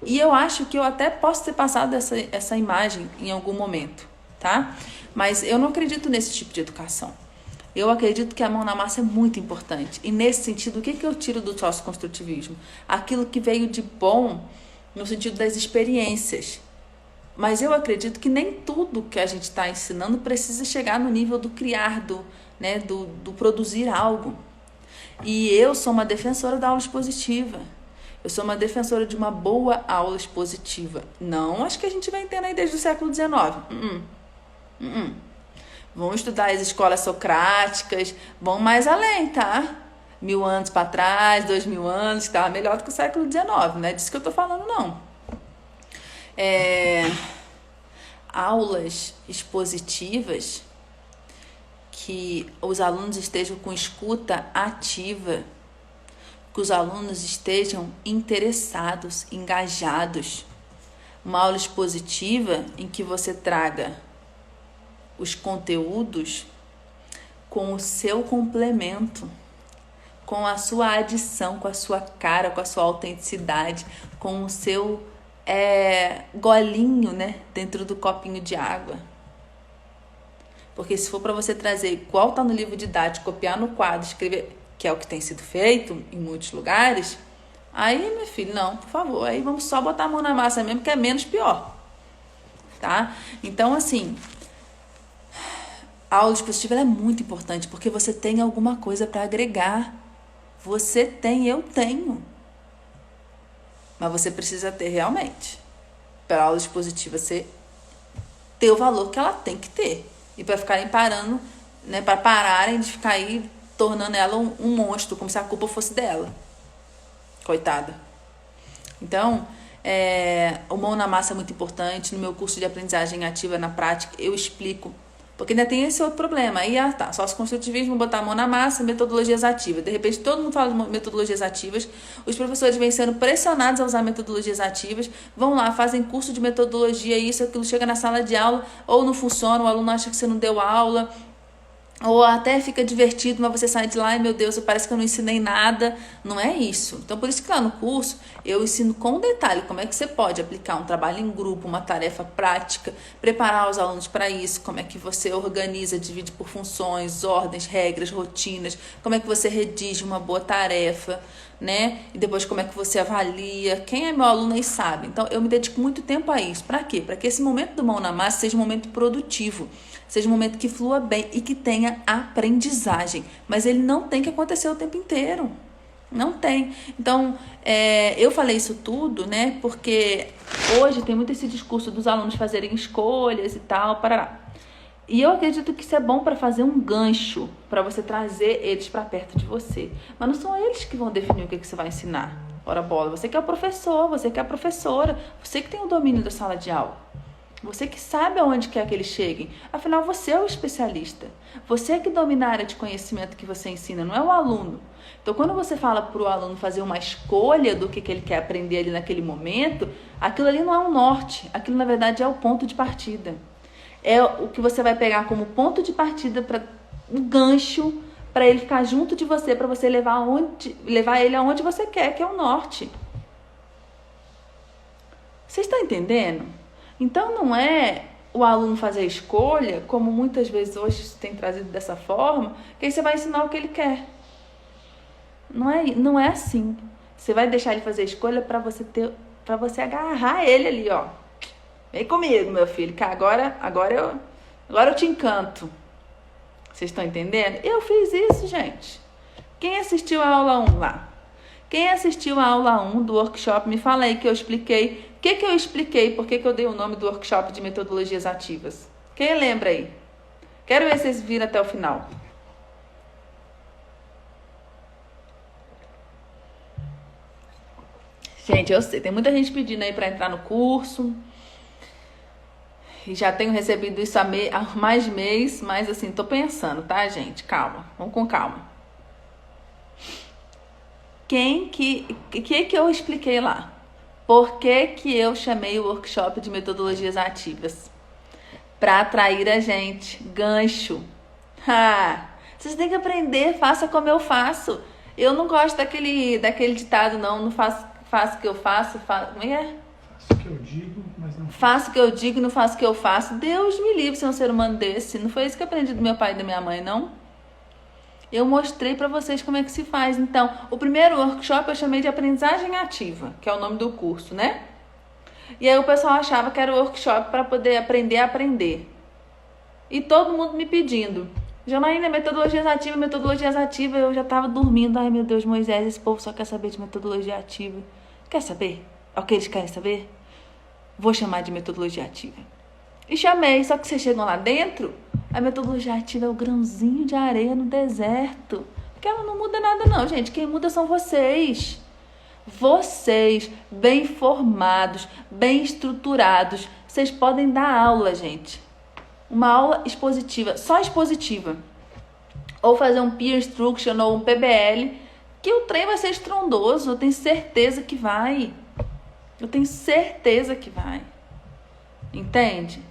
E eu acho que eu até posso ter passado essa imagem em algum momento, tá? Mas eu não acredito nesse tipo de educação. Eu acredito que a mão na massa é muito importante. E nesse sentido, o que eu tiro do socioconstrutivismo? Aquilo que veio de bom no sentido das experiências. Mas eu acredito que nem tudo que a gente está ensinando precisa chegar no nível do criar, do produzir algo. E eu sou uma defensora da aula expositiva. Eu sou uma defensora de uma boa aula expositiva. Não acho que a gente vai tendo aí desde o século XIX. Vão estudar as escolas socráticas, vão mais além, tá? 1000 anos para trás, 2000 anos, que estava melhor do que o século XIX, não é disso que eu estou falando, não. Aulas expositivas que os alunos estejam com escuta ativa, que os alunos estejam interessados, engajados. Uma aula expositiva em que você traga os conteúdos com o seu complemento, com a sua adição, com a sua cara, com a sua autenticidade, com o seu golinho, né, dentro do copinho de água. Porque se for para você trazer igual tá no livro didático, copiar no quadro, escrever, que é o que tem sido feito em muitos lugares, aí, meu filho, não, por favor, aí vamos só botar a mão na massa mesmo, que é menos pior, tá? Então, assim, a aula expositiva é muito importante, porque você tem alguma coisa para agregar. Você tem, eu tenho. Mas você precisa ter realmente. Para a aula expositiva ter o valor que ela tem que ter. E para ficarem parando né, para pararem de ficar aí tornando ela um monstro, como se a culpa fosse dela. Coitada. Então, o mão na massa é muito importante. No meu curso de aprendizagem ativa na prática, eu explico. Porque ainda tem esse outro problema. Aí, sócio-construtivismo, botar a mão na massa, metodologias ativas. De repente, todo mundo fala de metodologias ativas. Os professores vêm sendo pressionados a usar metodologias ativas. Vão lá, fazem curso de metodologia, isso, aquilo, chega na sala de aula, ou não funciona, o aluno acha que você não deu aula, ou até fica divertido, mas você sai de lá e, meu Deus, parece que eu não ensinei nada. Não é isso. Então, por isso que lá no curso, eu ensino com detalhe como é que você pode aplicar um trabalho em grupo, uma tarefa prática, preparar os alunos para isso, como é que você organiza, divide por funções, ordens, regras, rotinas, como é que você redige uma boa tarefa, né? E depois como é que você avalia. Quem é meu aluno aí sabe. Então, eu me dedico muito tempo a isso. Para quê? Para que esse momento do mão na massa seja um momento produtivo. Seja um momento que flua bem e que tenha aprendizagem. Mas ele não tem que acontecer o tempo inteiro. Não tem. Então, eu falei isso tudo, né? Porque hoje tem muito esse discurso dos alunos fazerem escolhas e tal, parará. E eu acredito que isso é bom para fazer um gancho, para você trazer eles para perto de você. Mas não são eles que vão definir o que você vai ensinar. Ora bola, você que é o professor, você que é a professora, você que tem o domínio da sala de aula. Você que sabe aonde quer que eles cheguem. Afinal, você é o especialista. Você é que domina a área de conhecimento que você ensina, não é o aluno. Então, quando você fala para o aluno fazer uma escolha do que ele quer aprender ali naquele momento, aquilo ali não é um norte. Aquilo, na verdade, é o ponto de partida. É o que você vai pegar como ponto de partida para um gancho para ele ficar junto de você, para você levar ele aonde você quer, que é o norte. Vocês estão entendendo? Então, não é o aluno fazer a escolha, como muitas vezes hoje se tem trazido dessa forma, que aí você vai ensinar o que ele quer. Não é assim. Você vai deixar ele fazer a escolha para você agarrar ele ali, ó. Vem comigo, meu filho, que agora eu te encanto. Vocês estão entendendo? Eu fiz isso, gente. Quem assistiu a aula 1 lá? Quem assistiu a aula 1 do workshop, me fala aí que eu expliquei. O que eu expliquei? Por que eu dei o nome do workshop de metodologias ativas? Quem lembra aí? Quero ver se vocês viram até o final. Gente, eu sei, tem muita gente pedindo aí para entrar no curso. E já tenho recebido isso há mais de mês, mas assim, tô pensando, tá, gente? Calma, vamos com calma. Que eu expliquei lá? Por que eu chamei o workshop de metodologias ativas? Para atrair a gente. Gancho. Vocês têm que aprender, faça como eu faço. Eu não gosto daquele ditado, não faço o que eu faço. Como é? Faço o que eu digo, mas não faço o que eu digo, não faço o que eu faço. Deus me livre ser um ser humano desse. Não foi isso que eu aprendi do meu pai e da minha mãe, não? Eu mostrei para vocês como é que se faz. Então, o primeiro workshop eu chamei de aprendizagem ativa, que é o nome do curso, né? E aí o pessoal achava que era o workshop para poder aprender a aprender. E todo mundo me pedindo. Janaína, metodologias ativas, eu já tava dormindo. Ai, meu Deus, Moisés, esse povo só quer saber de metodologia ativa. Quer saber? É o que eles querem saber? Vou chamar de metodologia ativa. E chamei, só que vocês chegam lá dentro, a metodologia ativa é o grãozinho de areia no deserto. Porque ela não muda nada não, gente. Quem muda são vocês. Vocês, bem formados, bem estruturados, vocês podem dar aula, gente. Uma aula expositiva, só expositiva. Ou fazer um peer instruction ou um PBL, que o trem vai ser estrondoso, eu tenho certeza que vai. Eu tenho certeza que vai. Entende?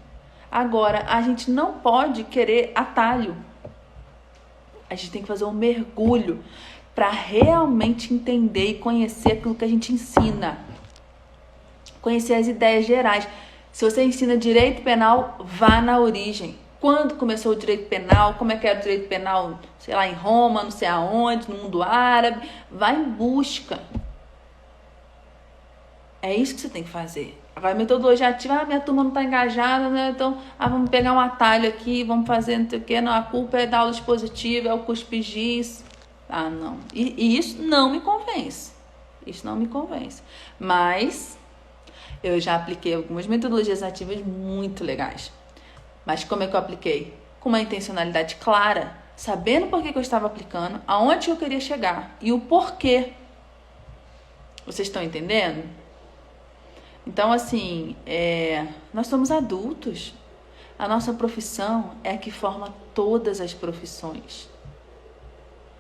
Agora, a gente não pode querer atalho. A gente tem que fazer um mergulho para realmente entender e conhecer aquilo que a gente ensina. Conhecer as ideias gerais. Se você ensina direito penal, vá na origem. Quando começou o direito penal, como é que era o direito penal, sei lá, em Roma, não sei aonde, no mundo árabe. Vá em busca. É isso que você tem que fazer. Agora, metodologia ativa, minha turma não está engajada, né? Então, vamos pegar um atalho aqui, vamos fazer não sei o quê. Não, a culpa é da aula expositiva, é o cuspigis. Não. E isso não me convence. Isso não me convence. Mas eu já apliquei algumas metodologias ativas muito legais. Mas como é que eu apliquei? com uma intencionalidade clara, sabendo por que eu estava aplicando, aonde eu queria chegar e o porquê. Vocês estão entendendo? Então, assim, nós somos adultos. A nossa profissão é a que forma todas as profissões.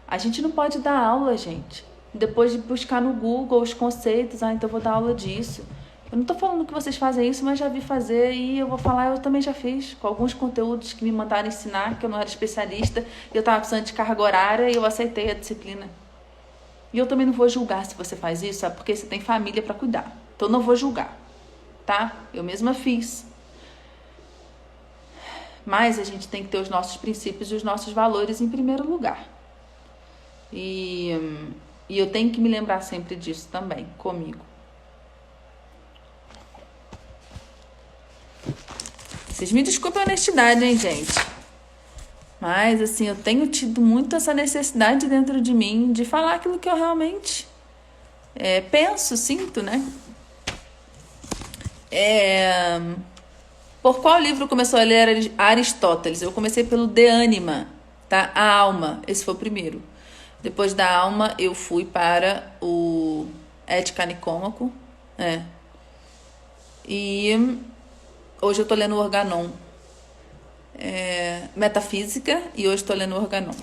A gente não pode dar aula, gente, depois de buscar no Google os conceitos. Então eu vou dar aula disso. Eu não estou falando que vocês fazem isso, mas já vi fazer e eu vou falar, eu também já fiz, com alguns conteúdos que me mandaram ensinar, que eu não era especialista, e eu estava precisando de carga horária e eu aceitei a disciplina. E eu também não vou julgar se você faz isso, sabe? Porque você tem família para cuidar. Então eu não vou julgar, tá? Eu mesma fiz. Mas a gente tem que ter os nossos princípios e os nossos valores em primeiro lugar. E eu tenho que me lembrar sempre disso também, comigo. Vocês me desculpem a honestidade, hein, gente? Mas, assim, eu tenho tido muito essa necessidade dentro de mim de falar aquilo que eu realmente penso, sinto, né? Por qual livro começou a ler Aristóteles? Eu comecei pelo De Anima, tá? A Alma, esse foi o primeiro. Depois da Alma, eu fui para o Ética Nicômaco, e hoje eu tô lendo o Organon. Metafísica, e hoje estou lendo o Organon.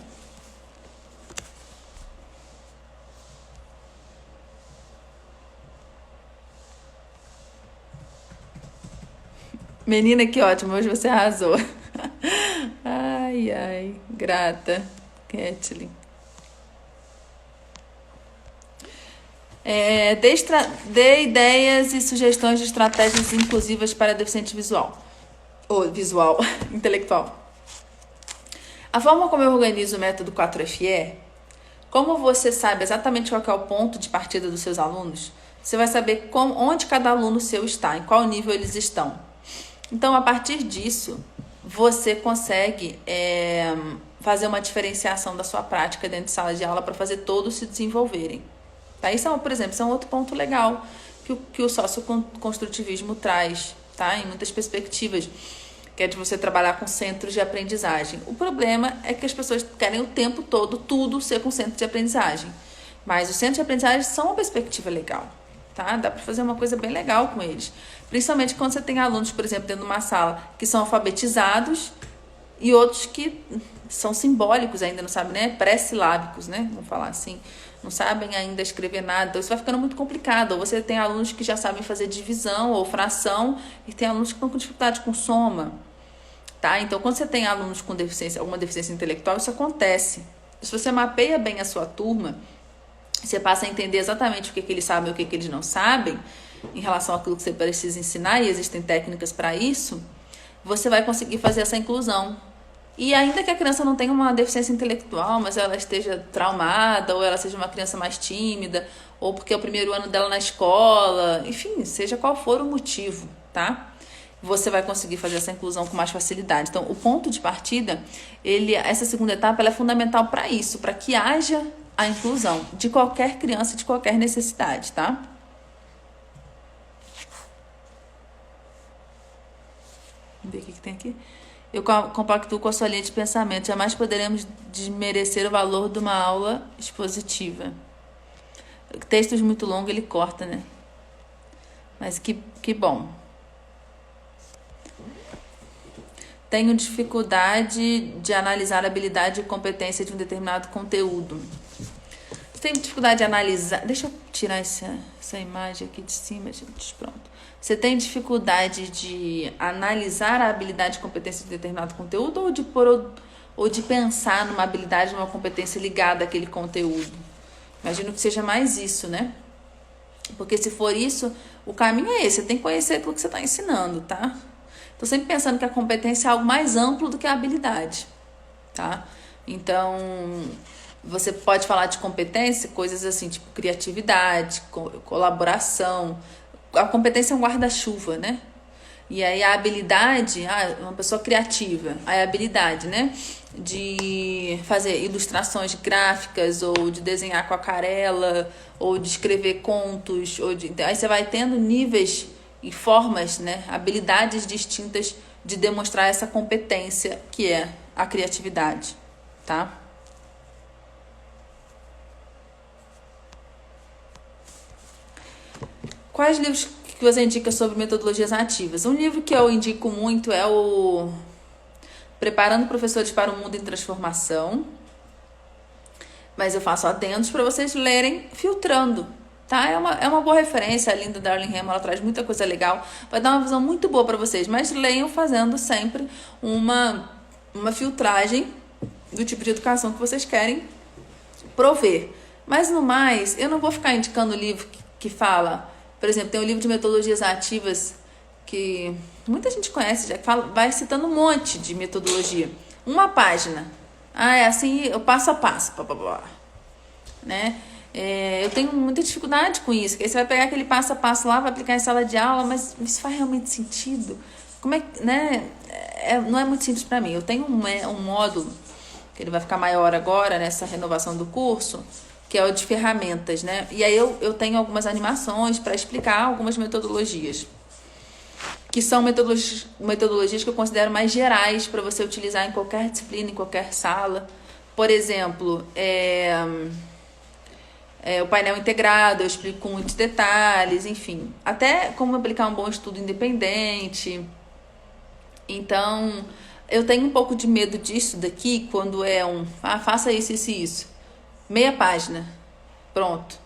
Menina, que ótimo, hoje você arrasou. Ai, grata, Kathleen. Dê ideias e sugestões de estratégias inclusivas para deficiente visual. Ou visual, intelectual. A forma como eu organizo o método 4FE, como você sabe exatamente qual é o ponto de partida dos seus alunos, você vai saber onde cada aluno seu está, em qual nível eles estão. Então, a partir disso, você consegue fazer uma diferenciação da sua prática dentro de sala de aula para fazer todos se desenvolverem. Tá? Isso, por exemplo, é um outro ponto legal que o socioconstrutivismo traz, tá? Em muitas perspectivas, que é de você trabalhar com centros de aprendizagem. O problema é que as pessoas querem o tempo todo tudo ser com centro de aprendizagem. Mas os centros de aprendizagem são uma perspectiva legal, tá? Dá para fazer uma coisa bem legal com eles. Principalmente quando você tem alunos, por exemplo, dentro de uma sala que são alfabetizados e outros que são simbólicos ainda, não sabem, né? Pré-silábicos, né? Vamos falar assim. Não sabem ainda escrever nada, então isso vai ficando muito complicado. Ou você tem alunos que já sabem fazer divisão ou fração e tem alunos que estão com dificuldade com soma, tá? Então, quando você tem alunos com deficiência, alguma deficiência intelectual, isso acontece. Se você mapeia bem a sua turma, você passa a entender exatamente o que eles sabem e o que eles não sabem em relação àquilo que você precisa ensinar, e existem técnicas para isso, você vai conseguir fazer essa inclusão. E ainda que a criança não tenha uma deficiência intelectual, mas ela esteja traumada, ou ela seja uma criança mais tímida, ou porque é o primeiro ano dela na escola, enfim, seja qual for o motivo, tá? Você vai conseguir fazer essa inclusão com mais facilidade. Então, o ponto de partida, essa segunda etapa, ela é fundamental para isso, para que haja a inclusão de qualquer criança, de qualquer necessidade, tá? Vamos ver o que tem aqui. Eu compactuo com a sua linha de pensamento. Jamais poderemos desmerecer o valor de uma aula expositiva. Textos muito longos ele corta, né? Mas que bom. Tenho dificuldade de analisar a habilidade e competência de um determinado conteúdo. Tem dificuldade de analisar... Deixa eu tirar essa imagem aqui de cima, gente. Pronto. Você tem dificuldade de analisar a habilidade e competência de determinado conteúdo ou de pensar numa habilidade, numa competência ligada àquele conteúdo? Imagino que seja mais isso, né? Porque se for isso, o caminho é esse. Você tem que conhecer aquilo que você está ensinando, tá? Tô sempre pensando que a competência é algo mais amplo do que a habilidade, tá? Então, você pode falar de competência, coisas assim, tipo criatividade, colaboração. A competência é um guarda-chuva, né? E aí a habilidade, uma pessoa criativa, aí a habilidade, né? De fazer ilustrações gráficas, ou de desenhar com aquarela, ou de escrever contos, aí você vai tendo níveis e formas, né? Habilidades distintas de demonstrar essa competência que é a criatividade, tá? Quais livros que você indica sobre metodologias ativas? Um livro que eu indico muito é o Preparando Professores para o Mundo em Transformação. Mas eu faço adendos para vocês lerem filtrando, tá? É uma boa referência, a Linda Darling Hammond, ela traz muita coisa legal, vai dar uma visão muito boa para vocês, mas leiam fazendo sempre uma filtragem do tipo de educação que vocês querem prover. Mas no mais, eu não vou ficar indicando o livro que fala, por exemplo, tem um livro de metodologias ativas que muita gente conhece, já fala, vai citando um monte de metodologia. Uma página. Ah, é assim, o passo a passo, blá, blá, blá, né? Eu tenho muita dificuldade com isso, que aí você vai pegar aquele passo a passo lá, vai aplicar em sala de aula, mas isso faz realmente sentido? Como é que, né? Não é muito simples para mim. Eu tenho um módulo, que ele vai ficar maior agora, nessa renovação do curso, que é o de ferramentas, né? E aí eu tenho algumas animações para explicar algumas metodologias, que são metodologias que eu considero mais gerais para você utilizar em qualquer disciplina, em qualquer sala. Por exemplo, o painel integrado, eu explico com muitos detalhes, enfim. Até como aplicar um bom estudo independente. Então, eu tenho um pouco de medo disso daqui, quando faça isso, isso e isso. Meia página, pronto.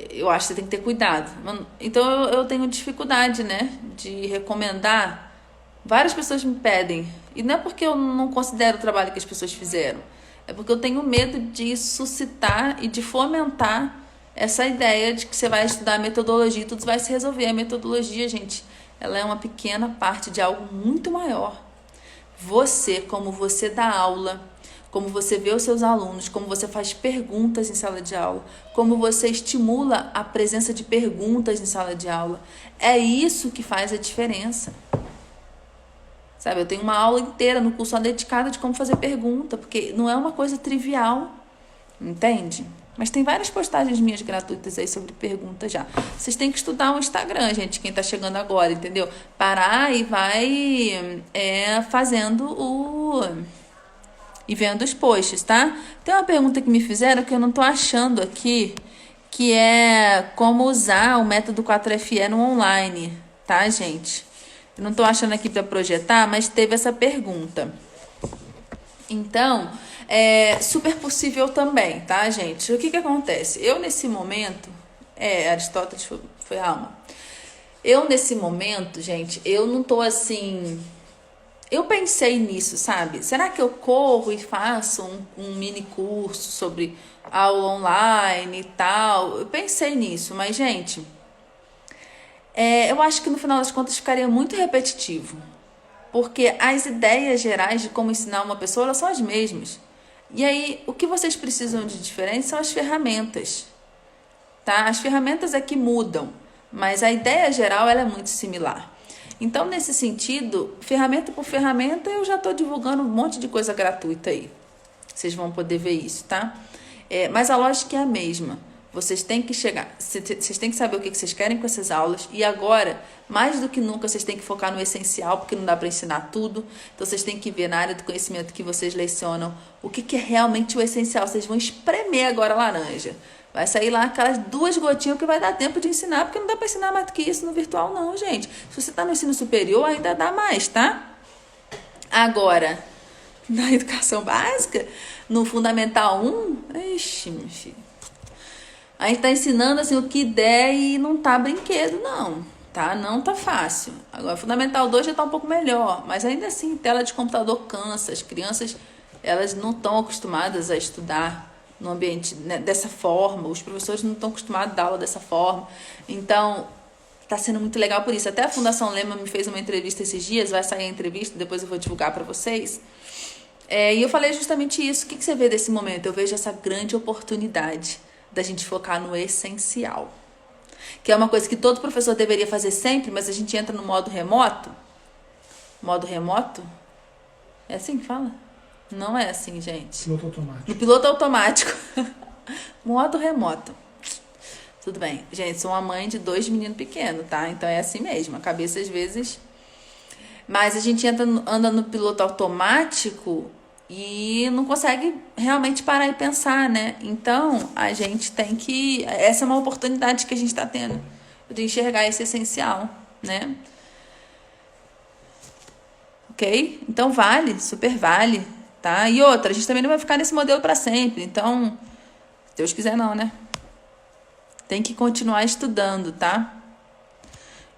Eu acho que você tem que ter cuidado. Então eu tenho dificuldade, né, de recomendar. Várias pessoas me pedem, e não é porque eu não considero o trabalho que as pessoas fizeram, é porque eu tenho medo de suscitar e de fomentar essa ideia de que você vai estudar metodologia e tudo vai se resolver. A metodologia, gente, ela é uma pequena parte de algo muito maior. Você, como você dá aula, como você vê os seus alunos, como você faz perguntas em sala de aula, como você estimula a presença de perguntas em sala de aula. É isso que faz a diferença. Sabe, eu tenho uma aula inteira no curso só dedicada de como fazer pergunta, porque não é uma coisa trivial, entende? Mas tem várias postagens minhas gratuitas aí sobre perguntas já. Vocês têm que estudar o Instagram, gente, quem tá chegando agora, entendeu? Parar e vai fazendo e vendo os posts, tá? Tem uma pergunta que me fizeram que eu não tô achando aqui, que é como usar o método 4FE no online, tá, gente? Eu não tô achando aqui para projetar, mas teve essa pergunta. Então, é super possível também, tá, gente? O que acontece? Eu, nesse momento, Aristóteles foi alma. Eu, nesse momento, gente, eu não tô assim... Eu pensei nisso, sabe? Será que eu corro e faço um mini curso sobre aula online e tal? Eu pensei nisso, mas, gente, eu acho que no final das contas ficaria muito repetitivo. Porque as ideias gerais de como ensinar uma pessoa, elas são as mesmas. E aí, o que vocês precisam de diferente são as ferramentas, tá? As ferramentas é que mudam, mas a ideia geral, ela é muito similar. Então, nesse sentido, ferramenta por ferramenta, eu já estou divulgando um monte de coisa gratuita aí. Vocês vão poder ver isso, tá? Mas a lógica é a mesma. Vocês têm que vocês têm que saber o que vocês querem com essas aulas. E agora, mais do que nunca, vocês têm que focar no essencial, porque não dá para ensinar tudo. Então, vocês têm que ver na área do conhecimento que vocês lecionam o que é realmente o essencial. Vocês vão espremer agora a laranja. Vai sair lá aquelas 2 gotinhas que vai dar tempo de ensinar, porque não dá para ensinar mais do que isso no virtual, não, gente. Se você está no ensino superior, ainda dá mais, tá? Agora, na educação básica, no Fundamental 1, ixi, meu filho. A gente está ensinando assim o que der e não tá brinquedo, não, tá? Não tá fácil. Agora, Fundamental 2 já tá um pouco melhor, mas ainda assim, tela de computador cansa. As crianças, elas não estão acostumadas a estudar no ambiente, né, dessa forma. Os professores não estão acostumados a dar aula dessa forma. Então, tá sendo muito legal por isso. Até a Fundação Lema me fez uma entrevista esses dias, vai sair a entrevista, depois eu vou divulgar para vocês. E eu falei justamente isso. O que você vê desse momento? Eu vejo essa grande oportunidade da gente focar no essencial. Que é uma coisa que todo professor deveria fazer sempre, mas a gente entra no modo remoto. Modo remoto? É assim que fala? Não é assim, gente. Piloto automático. No piloto automático. Modo remoto. Tudo bem. Gente, sou uma mãe de 2 meninos pequenos, tá? Então é assim mesmo. A cabeça às vezes... Mas a gente anda no piloto automático e não consegue realmente parar e pensar, né? Então, a gente tem que... Essa é uma oportunidade que a gente está tendo de enxergar esse essencial, né? Ok? Então, vale, super vale, tá? E outra, a gente também não vai ficar nesse modelo para sempre. Então, se Deus quiser não, né? Tem que continuar estudando, tá?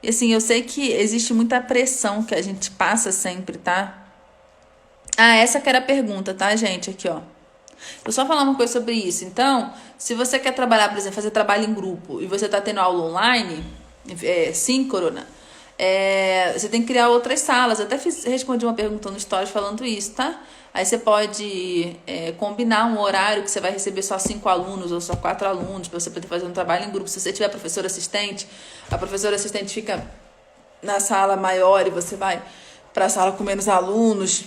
E assim, eu sei que existe muita pressão que a gente passa sempre, tá? Ah, essa que era a pergunta, tá, gente? Aqui, ó. Vou só falar uma coisa sobre isso. Então, se você quer trabalhar, por exemplo, fazer trabalho em grupo e você tá tendo aula online, síncrona, você tem que criar outras salas. Eu até respondi uma pergunta no Stories falando isso, tá? Aí você pode combinar um horário que você vai receber só 5 alunos ou só 4 alunos para você poder fazer um trabalho em grupo. Se você tiver professor assistente, a professora assistente fica na sala maior e você vai para a sala com menos alunos.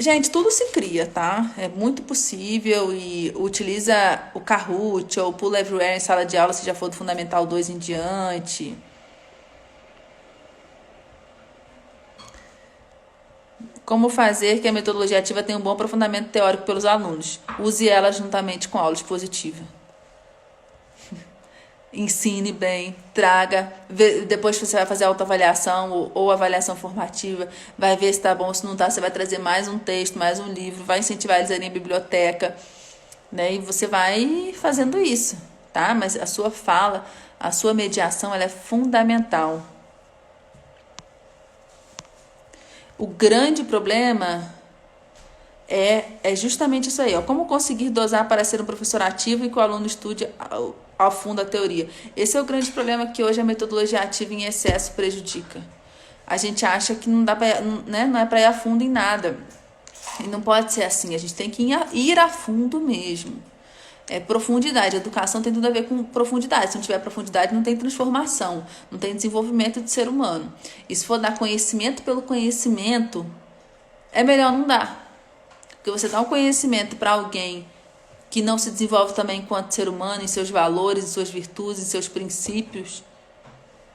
Gente, tudo se cria, tá? É muito possível e utiliza o Kahoot ou o Pool Everywhere em sala de aula se já for do Fundamental 2 em diante. Como fazer que a metodologia ativa tenha um bom aprofundamento teórico pelos alunos? Use ela juntamente com a aula expositiva. Ensine bem, traga, depois você vai fazer autoavaliação ou avaliação formativa, vai ver se tá bom, se não tá, você vai trazer mais um texto, mais um livro, vai incentivar eles a irem à biblioteca, né? E você vai fazendo isso, tá? Mas a sua fala, a sua mediação, ela é fundamental. O grande problema é justamente isso aí, ó. Como conseguir dosar para ser um professor ativo e que o aluno estude ao fundo a teoria. Esse é o grande problema que hoje a metodologia ativa em excesso prejudica. A gente acha que não dá pra, né, não é para ir a fundo em nada. E não pode ser assim. A gente tem que ir a fundo mesmo. Profundidade. A educação tem tudo a ver com profundidade. Se não tiver profundidade, não tem transformação. Não tem desenvolvimento de ser humano. E se for dar conhecimento pelo conhecimento, é melhor não dar. Porque você dá um conhecimento para alguém que não se desenvolve também enquanto ser humano, em seus valores, em suas virtudes, em seus princípios,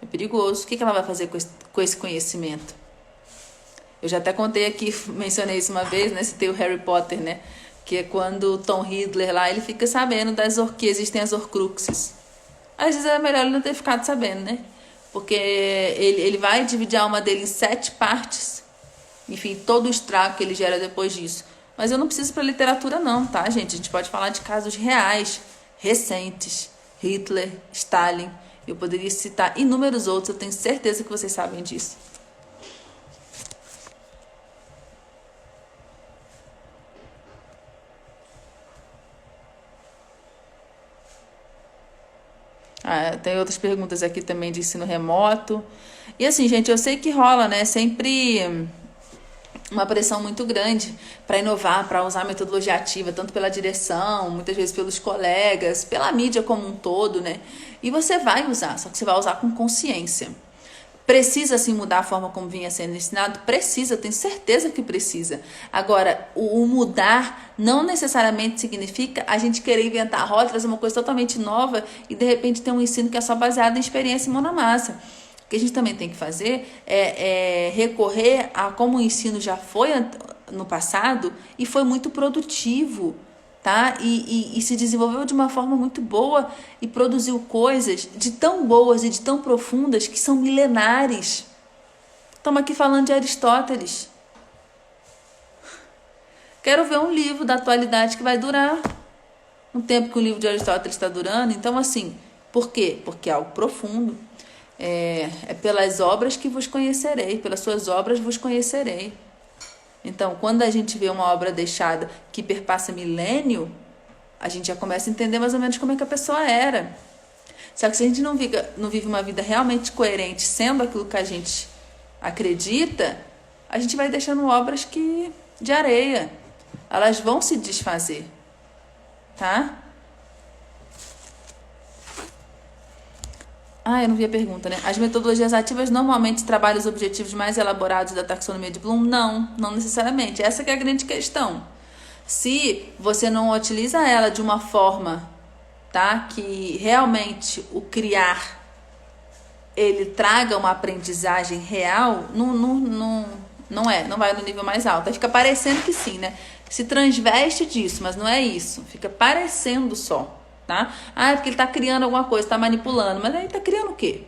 é perigoso. O que ela vai fazer com esse conhecimento? Eu já até contei aqui, mencionei isso uma vez, né? Citei o Harry Potter, né? Que é quando o Tom Riddle lá, ele fica sabendo que existem as Horcruxes. Às vezes era melhor ele não ter ficado sabendo, né? Porque ele vai dividir a alma dele em 7 partes. Enfim, todo o estrago que ele gera depois disso. Mas eu não preciso para literatura não, tá, gente? A gente pode falar de casos reais, recentes. Hitler, Stalin. Eu poderia citar inúmeros outros, eu tenho certeza que vocês sabem disso. Tem outras perguntas aqui também de ensino remoto. E assim, gente, eu sei que rola, né? Sempre uma pressão muito grande para inovar, para usar a metodologia ativa, tanto pela direção, muitas vezes pelos colegas, pela mídia como um todo, né? E você vai usar, só que você vai usar com consciência. Precisa, sim, mudar a forma como vinha sendo ensinado? Precisa, eu tenho certeza que precisa. Agora, o mudar não necessariamente significa a gente querer inventar a roda, trazer uma coisa totalmente nova e, de repente, ter um ensino que é só baseado em experiência e mão na massa. O que a gente também tem que fazer é recorrer a como o ensino já foi no passado e foi muito produtivo, tá? E se desenvolveu de uma forma muito boa e produziu coisas de tão boas e de tão profundas que são milenares. Estamos aqui falando de Aristóteles. Quero ver um livro da atualidade que vai durar um tempo que o livro de Aristóteles está durando. Então, assim, por quê? Porque é algo profundo. É pelas obras que vos conhecerei, pelas suas obras vos conhecerei. Então, quando a gente vê uma obra deixada que perpassa milênio, a gente já começa a entender mais ou menos como é que a pessoa era. Só que se a gente não vive uma vida realmente coerente, sendo aquilo que a gente acredita, a gente vai deixando obras de areia. Elas vão se desfazer, tá? Eu não vi a pergunta, né? As metodologias ativas normalmente trabalham os objetivos mais elaborados da taxonomia de Bloom? Não necessariamente. Essa que é a grande questão. Se você não utiliza ela de uma forma, tá, que realmente o criar ele traga uma aprendizagem real, Não é, não vai no nível mais alto. Aí fica parecendo que sim, né? Se transveste disso, mas não é isso. Fica parecendo só, tá? Ah, é porque ele tá criando alguma coisa, tá manipulando. Mas aí tá criando o quê?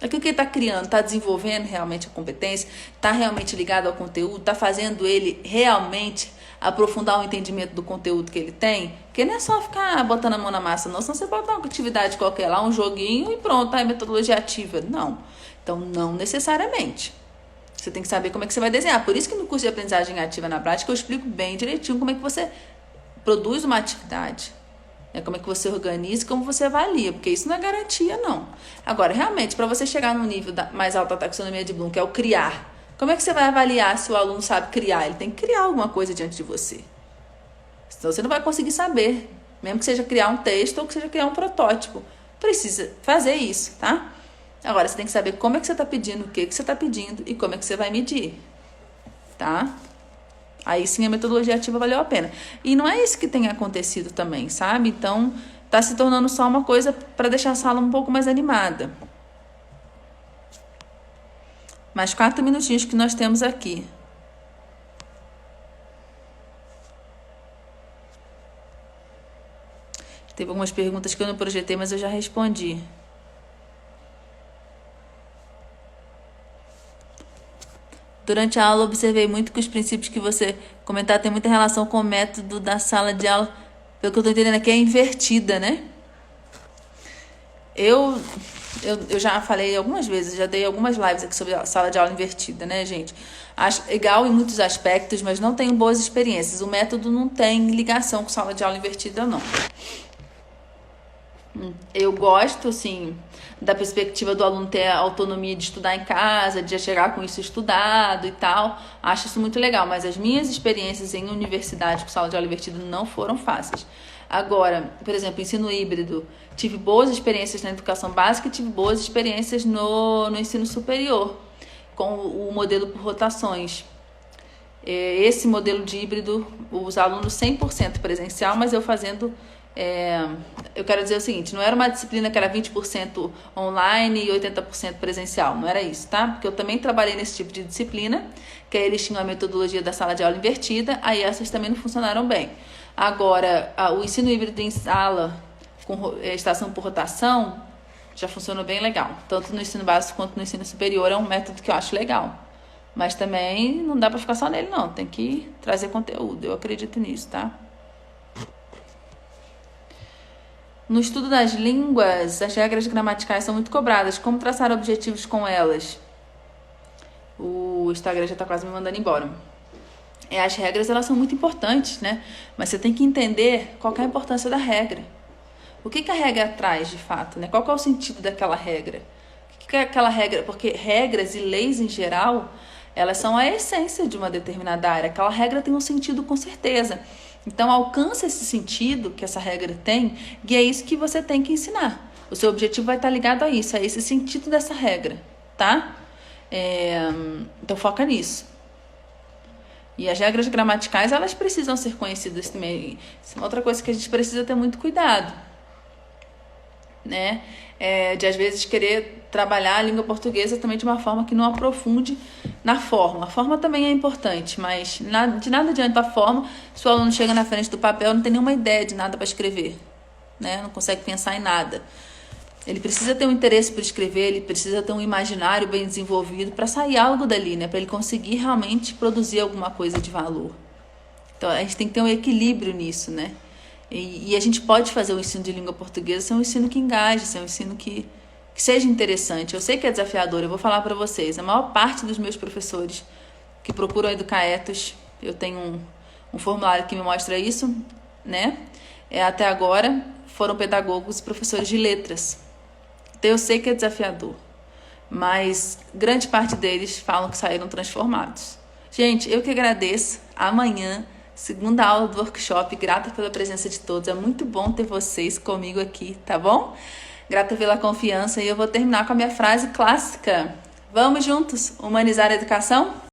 Aquilo que ele tá criando, tá desenvolvendo realmente a competência? Tá realmente ligado ao conteúdo? Tá fazendo ele realmente aprofundar o entendimento do conteúdo que ele tem? Porque não é só ficar botando a mão na massa, não. Senão você bota uma atividade qualquer lá, um joguinho e pronto, aí metodologia ativa. Não. Então, não necessariamente. Você tem que saber como é que você vai desenhar. Por isso que no curso de aprendizagem ativa na prática eu explico bem direitinho como é que você produz uma atividade. Né? Como é que você organiza e como você avalia. Porque isso não é garantia, não. Agora, realmente, para você chegar no nível mais alto da taxonomia de Bloom, que é o criar, como é que você vai avaliar se o aluno sabe criar? Ele tem que criar alguma coisa diante de você. Senão você não vai conseguir saber. Mesmo que seja criar um texto ou que seja criar um protótipo. Precisa fazer isso, tá? Agora, você tem que saber como é que você está pedindo, o que você está pedindo e como é que você vai medir, tá? Aí sim a metodologia ativa valeu a pena. E não é isso que tem acontecido também, sabe? Então, tá se tornando só uma coisa para deixar a sala um pouco mais animada. Mais 4 minutinhos que nós temos aqui. Teve algumas perguntas que eu não projetei, mas eu já respondi. Durante a aula, observei muito que os princípios que você comentar têm muita relação com o método da sala de aula. Pelo que eu estou entendendo aqui, é invertida, né? Eu já falei algumas vezes, já dei algumas lives aqui sobre a sala de aula invertida, né, gente? Acho legal em muitos aspectos, mas não tenho boas experiências. O método não tem ligação com sala de aula invertida, não. Eu gosto, assim, da perspectiva do aluno ter a autonomia de estudar em casa, de já chegar com isso estudado e tal. Acho isso muito legal, mas as minhas experiências em universidade com sala de aula invertida não foram fáceis. Agora, por exemplo, ensino híbrido, tive boas experiências na educação básica e tive boas experiências no ensino superior, com o modelo por rotações. Esse modelo de híbrido, os alunos 100% presencial, mas eu fazendo... eu quero dizer o seguinte, não era uma disciplina que era 20% online e 80% presencial, não era isso, tá? Porque eu também trabalhei nesse tipo de disciplina, que aí eles tinham a metodologia da sala de aula invertida, aí essas também não funcionaram bem. Agora, o ensino híbrido em sala, com estação por rotação, já funcionou bem legal. Tanto no ensino básico quanto no ensino superior é um método que eu acho legal. Mas também não dá pra ficar só nele, não. Tem que trazer conteúdo, eu acredito nisso, tá? No estudo das línguas, as regras gramaticais são muito cobradas. Como traçar objetivos com elas? O Instagram já está quase me mandando embora. As regras, elas são muito importantes, né? Mas você tem que entender qual que é a importância da regra. O que a regra traz, de fato, né? Qual que é o sentido daquela regra? O que é aquela regra? Porque regras e leis, em geral, elas são a essência de uma determinada área. Aquela regra tem um sentido com certeza. Então, alcança esse sentido que essa regra tem e é isso que você tem que ensinar. O seu objetivo vai estar ligado a isso, a esse sentido dessa regra, tá? Então, foca nisso. E as regras gramaticais, elas precisam ser conhecidas também. Isso é uma outra coisa que a gente precisa ter muito cuidado, né? De, às vezes, querer trabalhar a língua portuguesa também de uma forma que não aprofunde na forma. A forma também é importante, mas de nada adianta a forma se o aluno chega na frente do papel e não tem nenhuma ideia de nada para escrever, né? Não consegue pensar em nada. Ele precisa ter um interesse por escrever, ele precisa ter um imaginário bem desenvolvido para sair algo dali, né? Para ele conseguir realmente produzir alguma coisa de valor. Então, a gente tem que ter um equilíbrio nisso, né? E a gente pode fazer o ensino de língua portuguesa ser um ensino que engaje, ser um ensino que seja interessante. Eu sei que é desafiador, eu vou falar para vocês. A maior parte dos meus professores que procuram educar ethos, eu tenho um formulário que me mostra isso, né? Até agora foram pedagogos e professores de letras. Então eu sei que é desafiador, mas grande parte deles falam que saíram transformados. Gente, eu que agradeço. Amanhã, segunda aula do workshop, grata pela presença de todos. É muito bom ter vocês comigo aqui, tá bom? Grata pela confiança. E eu vou terminar com a minha frase clássica. Vamos juntos humanizar a educação?